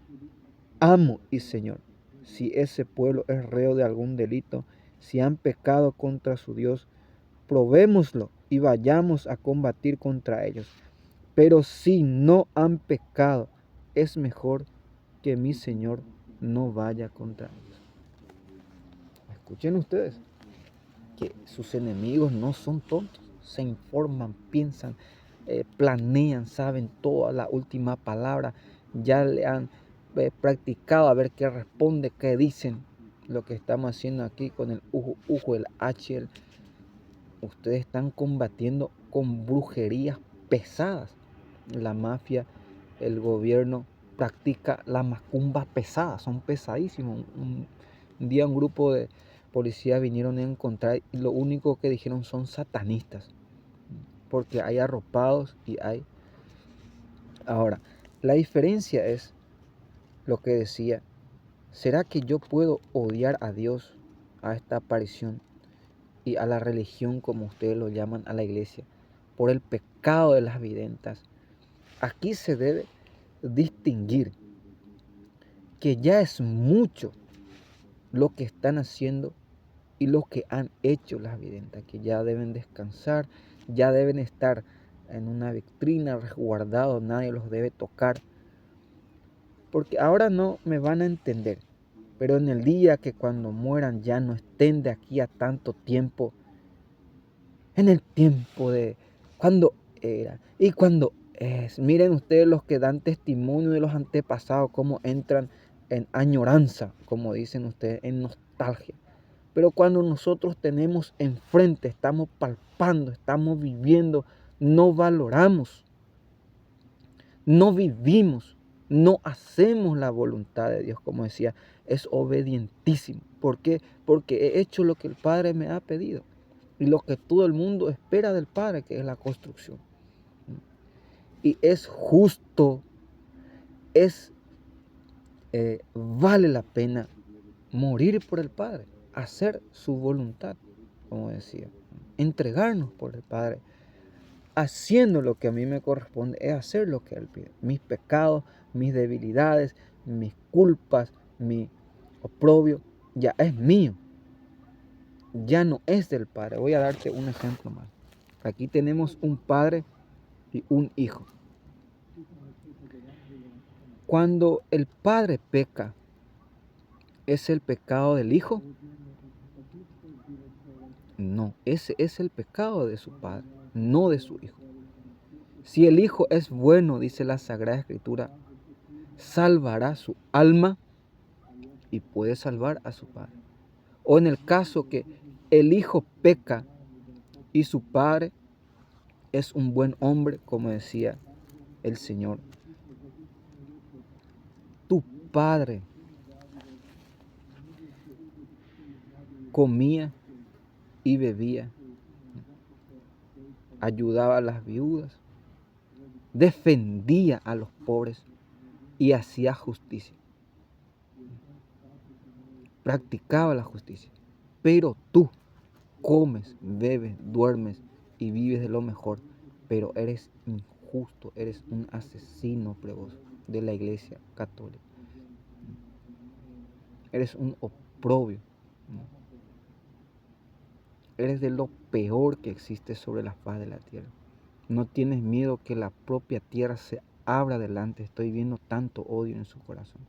amo y Señor, si ese pueblo es reo de algún delito, si han pecado contra su Dios, probémoslo y vayamos a combatir contra ellos. Pero si no han pecado, es mejor que mi Señor no vaya contra ellos. Escuchen ustedes que sus enemigos no son tontos, se informan, piensan, planean, saben toda la última palabra, ya le han practicado a ver qué responde, qué dicen. Lo que estamos haciendo aquí con el ujo, el H, ustedes están combatiendo con brujerías pesadas. La mafia, el gobierno practica la macumba pesada, son pesadísimos. Un día un grupo de policías vinieron a encontrar y lo único que dijeron son satanistas, porque hay arropados y hay. Ahora, la diferencia es lo que decía, ¿será que yo puedo odiar a Dios, a esta aparición y a la religión, como ustedes lo llaman, a la iglesia, por el pecado de las videntas? Aquí se debe distinguir que ya es mucho lo que están haciendo y lo que han hecho las videntas, que ya deben descansar, ya deben estar en una vitrina resguardados, nadie los debe tocar, porque ahora no me van a entender, pero en el día que cuando mueran ya no estén de aquí a tanto tiempo, en el tiempo de cuando era y cuando es. Miren ustedes los que dan testimonio de los antepasados, cómo entran en añoranza, como dicen ustedes, en nostalgia. Pero cuando nosotros tenemos enfrente, estamos palpando, estamos viviendo, no valoramos, no vivimos, no hacemos la voluntad de Dios, como decía, es obedientísimo. ¿Por qué? Porque he hecho lo que el Padre me ha pedido y lo que todo el mundo espera del Padre, que es la construcción. Y es justo, vale la pena morir por el Padre, hacer su voluntad, como decía, entregarnos por el Padre, haciendo lo que a mí me corresponde, es hacer lo que Él pide. Mis pecados, mis debilidades, mis culpas, mi oprobio, ya es mío, ya no es del Padre. Voy a darte un ejemplo más. Aquí tenemos un padre y un hijo. Cuando el padre peca, ¿es el pecado del hijo? No, ese es el pecado de su padre, no de su hijo. Si el hijo es bueno, dice la Sagrada Escritura, salvará su alma y puede salvar a su padre. O en el caso que el hijo peca y su padre es un buen hombre, como decía el Señor. Tu padre comía y bebía, ayudaba a las viudas, defendía a los pobres y hacía justicia. Practicaba la justicia. Pero tú comes, bebes, duermes y vives de lo mejor, pero eres injusto, eres un asesino pregoso de la Iglesia Católica. Eres un oprobio. Eres de lo peor que existe sobre la faz de la tierra. No tienes miedo que la propia tierra se abra delante. Estoy viendo tanto odio en su corazón.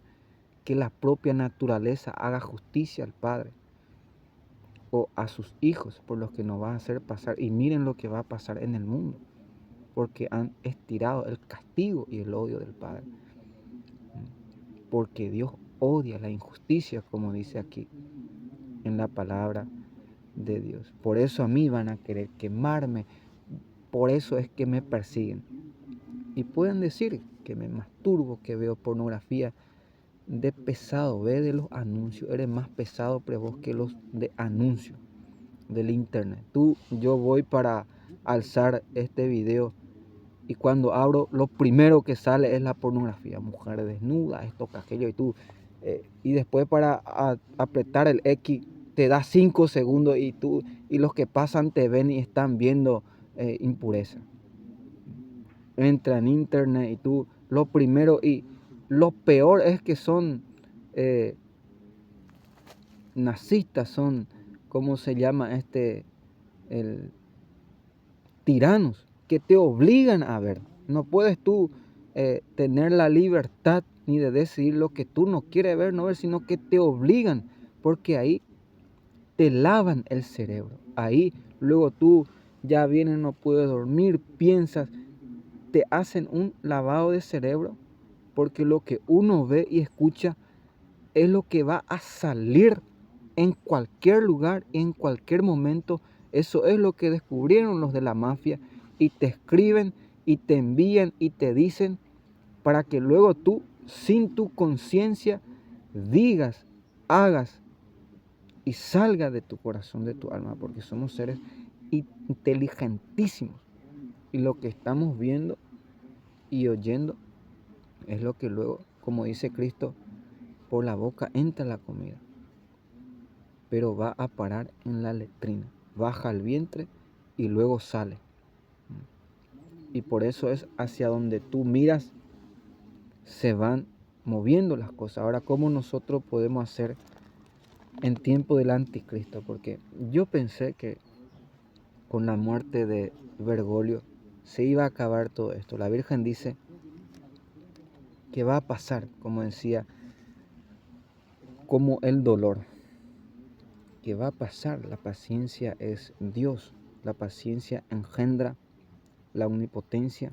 Que la propia naturaleza haga justicia al Padre o a sus hijos por los que nos va a hacer pasar. Y miren lo que va a pasar en el mundo, porque han estirado el castigo y el odio del Padre. Porque Dios odia la injusticia, como dice aquí en la palabra de Dios. Por eso a mí van a querer quemarme, por eso es que me persiguen. Y pueden decir que me masturbo, que veo pornografía. De pesado, ve de los anuncios, eres más pesado vos que los de anuncios del internet. Yo voy para alzar este video y cuando abro lo primero que sale es la pornografía, mujer desnuda, esto, aquello y después para apretar el X te da 5 segundos y los que pasan te ven y están viendo impureza. Entra en internet y lo primero y lo peor es que son nazistas, son, ¿cómo se llama tiranos, que te obligan a ver. No puedes tú tener la libertad ni de decidir lo que tú no quieres ver, no ver, sino que te obligan, porque ahí te lavan el cerebro. Ahí luego tú ya vienes, no puedes dormir, piensas, te hacen un lavado de cerebro, porque lo que uno ve y escucha es lo que va a salir en cualquier lugar, en cualquier momento. Eso es lo que descubrieron los de la mafia y te escriben y te envían y te dicen para que luego tú, sin tu conciencia, digas, hagas y salga de tu corazón, de tu alma, porque somos seres inteligentísimos. Y lo que estamos viendo y oyendo es lo que luego, como dice Cristo, por la boca entra la comida, pero va a parar en la letrina, baja al vientre y luego sale. Y por eso es hacia donde tú miras, se van moviendo las cosas. Ahora, ¿cómo nosotros podemos hacer en tiempo del anticristo? Porque yo pensé que con la muerte de Bergoglio se iba a acabar todo esto. La Virgen dice que va a pasar, como decía, como el dolor, que va a pasar. La paciencia es Dios. La paciencia engendra la omnipotencia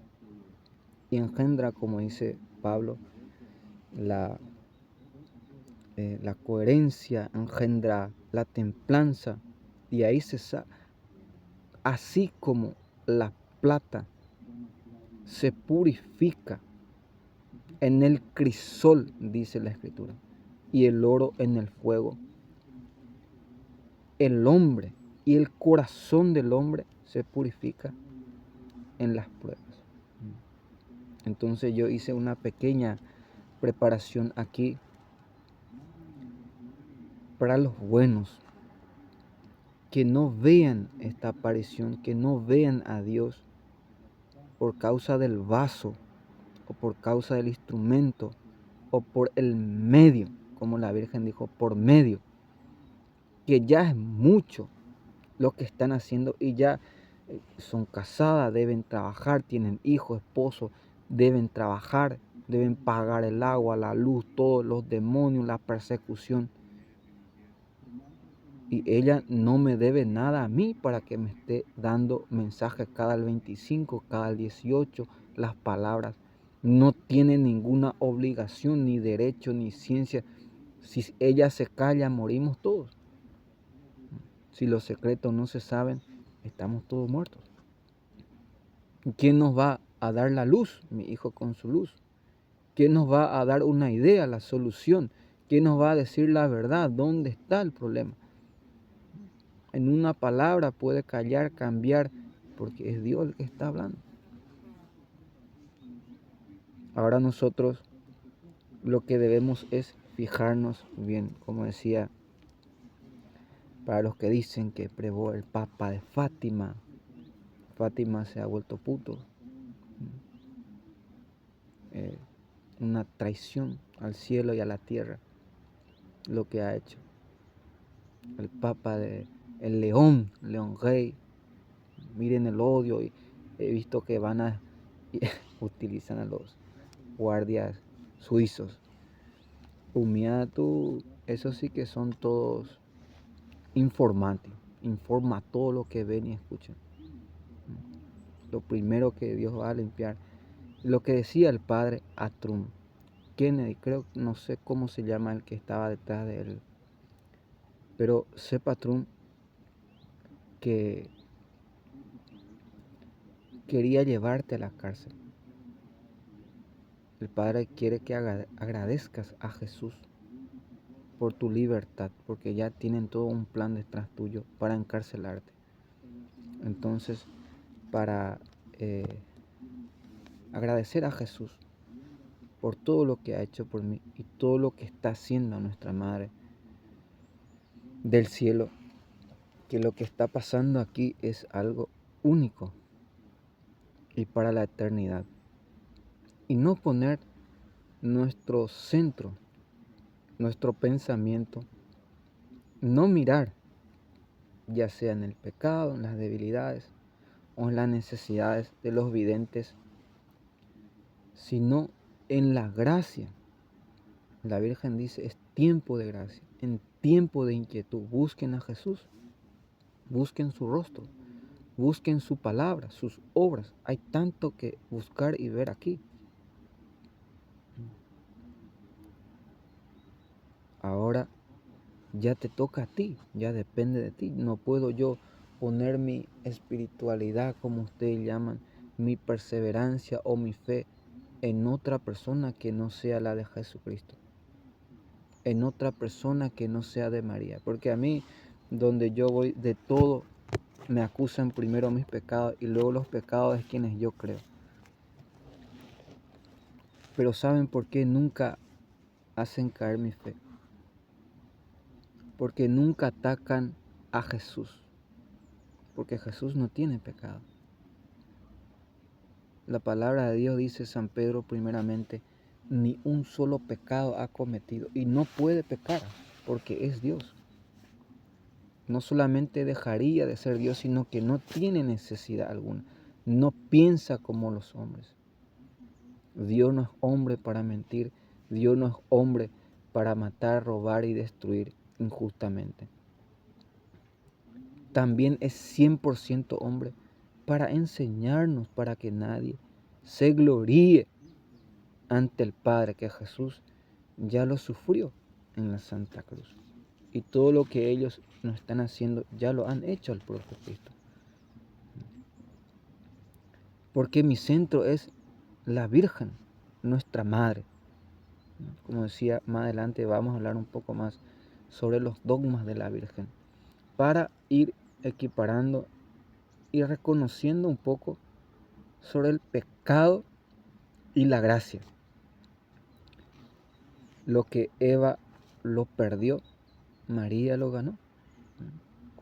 y engendra, como dice Pablo, la coherencia, engendra la templanza, y ahí así como la plata se purifica en el crisol, dice la Escritura, y el oro en el fuego, el hombre y el corazón del hombre se purifica en las pruebas. Entonces yo hice una pequeña preparación aquí para los buenos, que no vean esta aparición, que no vean a Dios por causa del vaso o por causa del instrumento o por el medio, como la Virgen dijo, por medio, que ya es mucho lo que están haciendo y ya son casadas, deben trabajar, tienen hijos, esposos, deben trabajar, deben pagar el agua, la luz, todos los demonios, la persecución. Y ella no me debe nada a mí para que me esté dando mensajes cada 25, cada 18, las palabras. No tiene ninguna obligación, ni derecho, ni ciencia. Si ella se calla, morimos todos. Si los secretos no se saben, estamos todos muertos. ¿Quién nos va a dar la luz? Mi hijo con su luz. ¿Quién nos va a dar una idea, la solución? ¿Quién nos va a decir la verdad? ¿Dónde está el problema? En una palabra puede callar, cambiar, porque es Dios el que está hablando. Ahora nosotros lo que debemos es fijarnos bien, como decía, para los que dicen que probó el Papa de Fátima. Fátima se ha vuelto puto. Una traición al cielo y a la tierra, lo que ha hecho. El Papa de el León Rey. Miren el odio, y he visto que van a utilizan a los guardias suizos. Humiatu, eso sí que son todos informantes, informa todo lo que ven y escuchan. Lo primero que Dios va a limpiar, lo que decía el padre Atrum Kennedy, creo, no sé cómo se llama el que estaba detrás de él, pero sepa Trump que quería llevarte a la cárcel. El Padre quiere que agradezcas a Jesús por tu libertad, porque ya tienen todo un plan detrás tuyo para encarcelarte. Entonces, para agradecer a Jesús por todo lo que ha hecho por mí y todo lo que está haciendo nuestra Madre del cielo, que lo que está pasando aquí es algo único y para la eternidad. Y no poner nuestro centro, nuestro pensamiento, no mirar ya sea en el pecado, en las debilidades o en las necesidades de los videntes, sino en la gracia. La Virgen dice, es tiempo de gracia, en tiempo de inquietud. Busquen a Jesús, busquen su rostro, busquen su palabra, sus obras. Hay tanto que buscar y ver aquí. Ahora ya te toca a ti, ya depende de ti. No puedo yo poner mi espiritualidad, como ustedes llaman, mi perseverancia o mi fe en otra persona que no sea la de Jesucristo, en otra persona que no sea de María, porque a mí, donde yo voy, de todo me acusan primero mis pecados y luego los pecados de quienes yo creo. Pero ¿saben por qué nunca hacen caer mi fe? Porque nunca atacan a Jesús, porque Jesús no tiene pecado. La palabra de Dios dice, San Pedro primeramente, ni un solo pecado ha cometido y no puede pecar porque es Dios. No solamente dejaría de ser Dios, sino que no tiene necesidad alguna. No piensa como los hombres. Dios no es hombre para mentir. Dios no es hombre para matar, robar y destruir injustamente. También es 100% hombre para enseñarnos, para que nadie se gloríe ante el Padre, que Jesús ya lo sufrió en la Santa Cruz. Y todo lo que ellos nos están haciendo ya lo han hecho al propio Cristo. Porque mi centro es la Virgen, nuestra Madre. Como decía, más adelante vamos a hablar un poco más sobre los dogmas de la Virgen, para ir equiparando y reconociendo un poco sobre el pecado y la gracia. Lo que Eva lo perdió, María lo ganó,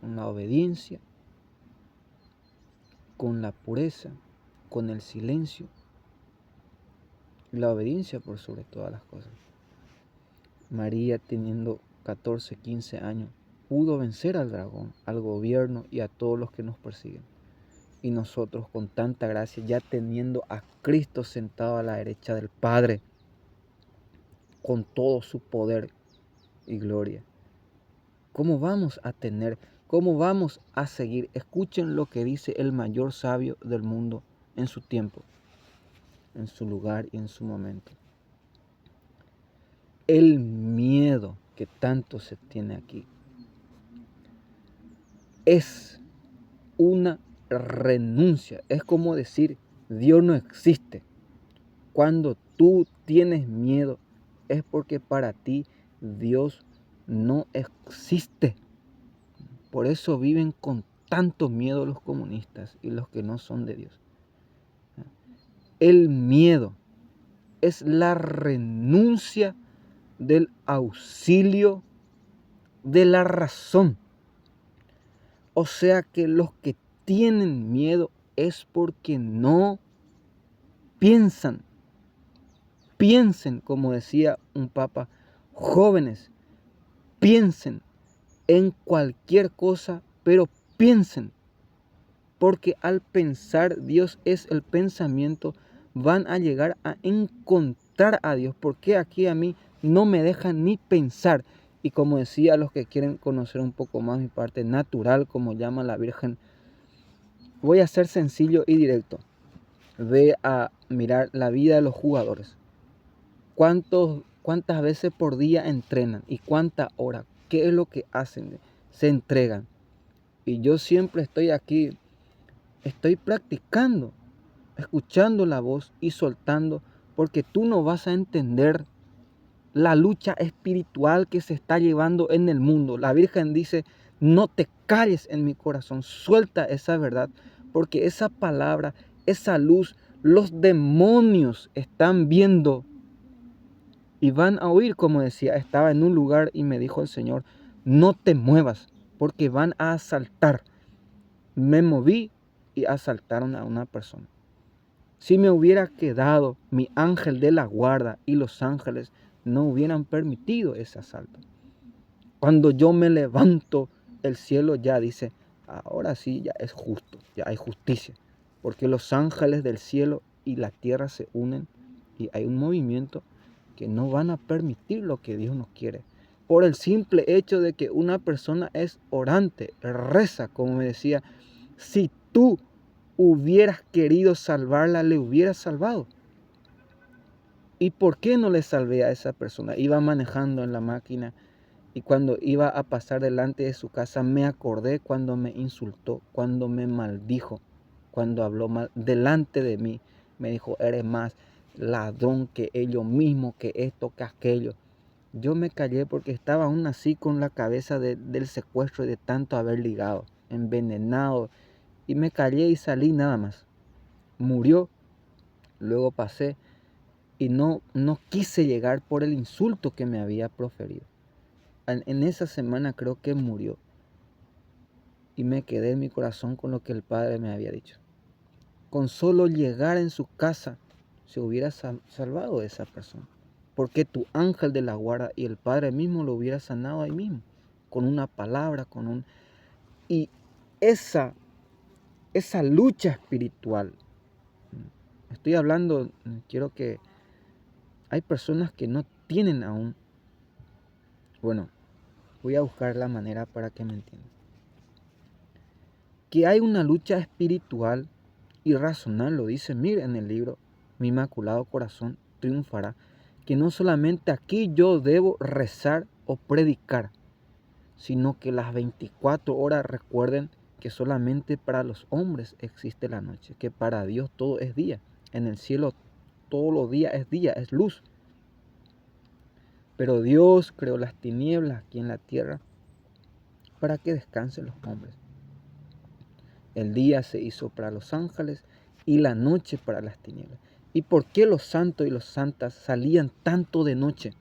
con la obediencia, con la pureza, con el silencio, la obediencia por sobre todas las cosas. María, teniendo 14, 15 años, pudo vencer al dragón, al gobierno y a todos los que nos persiguen. Y nosotros, con tanta gracia, ya teniendo a Cristo sentado a la derecha del Padre, con todo su poder y gloria. ¿Cómo vamos a tener, cómo vamos a seguir? Escuchen lo que dice el mayor sabio del mundo en su tiempo, en su lugar y en su momento. El miedo que tanto se tiene aquí es una renuncia. Es como decir, Dios no existe. Cuando tú tienes miedo, es porque para ti Dios no existe. Por eso viven con tanto miedo los comunistas y los que no son de Dios. El miedo es la renuncia del auxilio de la razón. O sea que los que tienen miedo es porque no piensan. Piensen, como decía un papa, jóvenes, piensen en cualquier cosa, pero piensen. Porque al pensar, Dios es el pensamiento, van a llegar a encontrar a Dios. Porque aquí a mí no me dejan ni pensar. Y como decía, los que quieren conocer un poco más mi parte natural, como llama la Virgen, voy a ser sencillo y directo. Ve a mirar la vida de los jugadores. ¿Cuántas veces por día entrenan? ¿Y cuántas horas? ¿Qué es lo que hacen? Se entregan. Y yo siempre estoy aquí, estoy practicando, escuchando la voz y soltando, porque tú no vas a entender la lucha espiritual que se está llevando en el mundo. La Virgen dice, no te calles en mi corazón, suelta esa verdad, porque esa palabra, esa luz, los demonios están viendo y van a oír, como decía, estaba en un lugar y me dijo el Señor, no te muevas, porque van a asaltar. Me moví y asaltaron a una persona. Si me hubiera quedado, mi ángel de la guarda y los ángeles no hubieran permitido ese asalto. Cuando yo me levanto, el cielo ya dice, ahora sí, ya es justo, ya hay justicia. Porque los ángeles del cielo y la tierra se unen y hay un movimiento que no van a permitir lo que Dios nos quiere. Por el simple hecho de que una persona es orante, reza, como me decía, si tú hubieras querido salvarla, le hubieras salvado. ¿Y por qué no le salvé a esa persona? Iba manejando en la máquina y cuando iba a pasar delante de su casa me acordé cuando me insultó, cuando me maldijo, cuando habló mal delante de mí. Me dijo, eres más ladrón que ellos mismos, que esto, que aquello. Yo me callé porque estaba aún así con la cabeza del secuestro y de tanto haber ligado, envenenado. Y me callé y salí nada más. Murió, luego pasé y no quise llegar por el insulto que me había proferido. En esa semana creo que murió y me quedé en mi corazón con lo que el Padre me había dicho. Con solo llegar en su casa se hubiera salvado a esa persona. Porque tu ángel de la guarda y el Padre mismo lo hubiera sanado ahí mismo. Con una palabra, Y esa lucha espiritual. Estoy hablando, quiero que... Hay personas que no tienen aún... Bueno, voy a buscar la manera para que me entiendan. Que hay una lucha espiritual y racional, lo dice, mire en el libro, mi inmaculado corazón triunfará, que no solamente aquí yo debo rezar o predicar, sino que las 24 horas recuerden que solamente para los hombres existe la noche, que para Dios todo es día. En el cielo todos los días es día, es luz. Pero Dios creó las tinieblas aquí en la tierra para que descansen los hombres. El día se hizo para los ángeles y la noche para las tinieblas. ¿Y por qué los santos y las santas salían tanto de noche?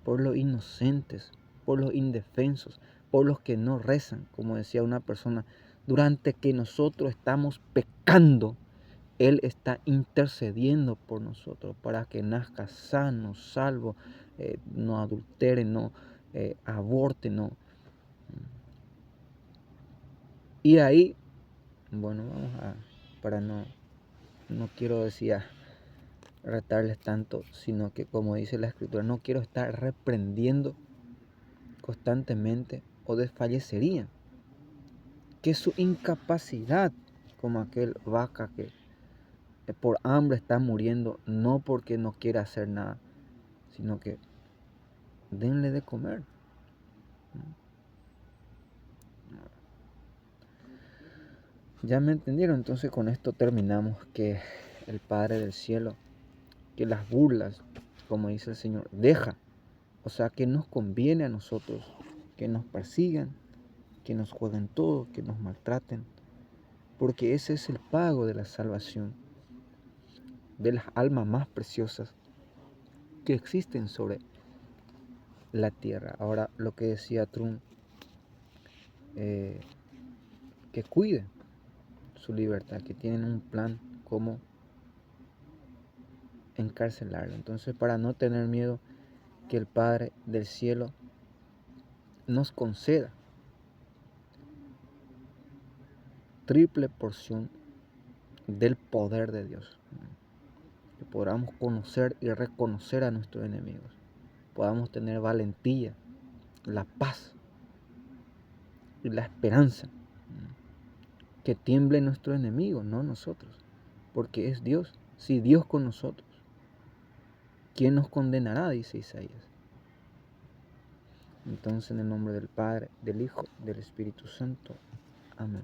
Por los inocentes, por los indefensos, por los que no rezan, como decía una persona. Durante que nosotros estamos pecando, Él está intercediendo por nosotros para que nazca sano, salvo, no adultere, no aborte, no. Y ahí, bueno, vamos a, para no quiero decir retarles tanto, sino que, como dice la Escritura, no quiero estar reprendiendo constantemente o desfallecerían. Que su incapacidad, como aquel vaca que por hambre está muriendo, no porque no quiera hacer nada, sino que denle de comer. Ya me entendieron. Entonces con esto terminamos, que el Padre del cielo, que las burlas, como dice el Señor, deja. O sea, que nos conviene a nosotros que nos persigan, que nos jueguen todo, que nos maltraten, porque ese es el pago de la salvación, de las almas más preciosas que existen sobre la tierra. Ahora, lo que decía Trump, que cuide su libertad, que tienen un plan como encarcelarlo. Entonces, para no tener miedo, que el Padre del cielo nos conceda triple porción del poder de Dios, que podamos conocer y reconocer a nuestros enemigos, podamos tener valentía, la paz y la esperanza, que tiemble nuestro enemigo, no nosotros, porque es Dios. Si Dios con nosotros, ¿quién nos condenará?, dice Isaías. Entonces, en el nombre del Padre, del Hijo, del Espíritu Santo. Amén.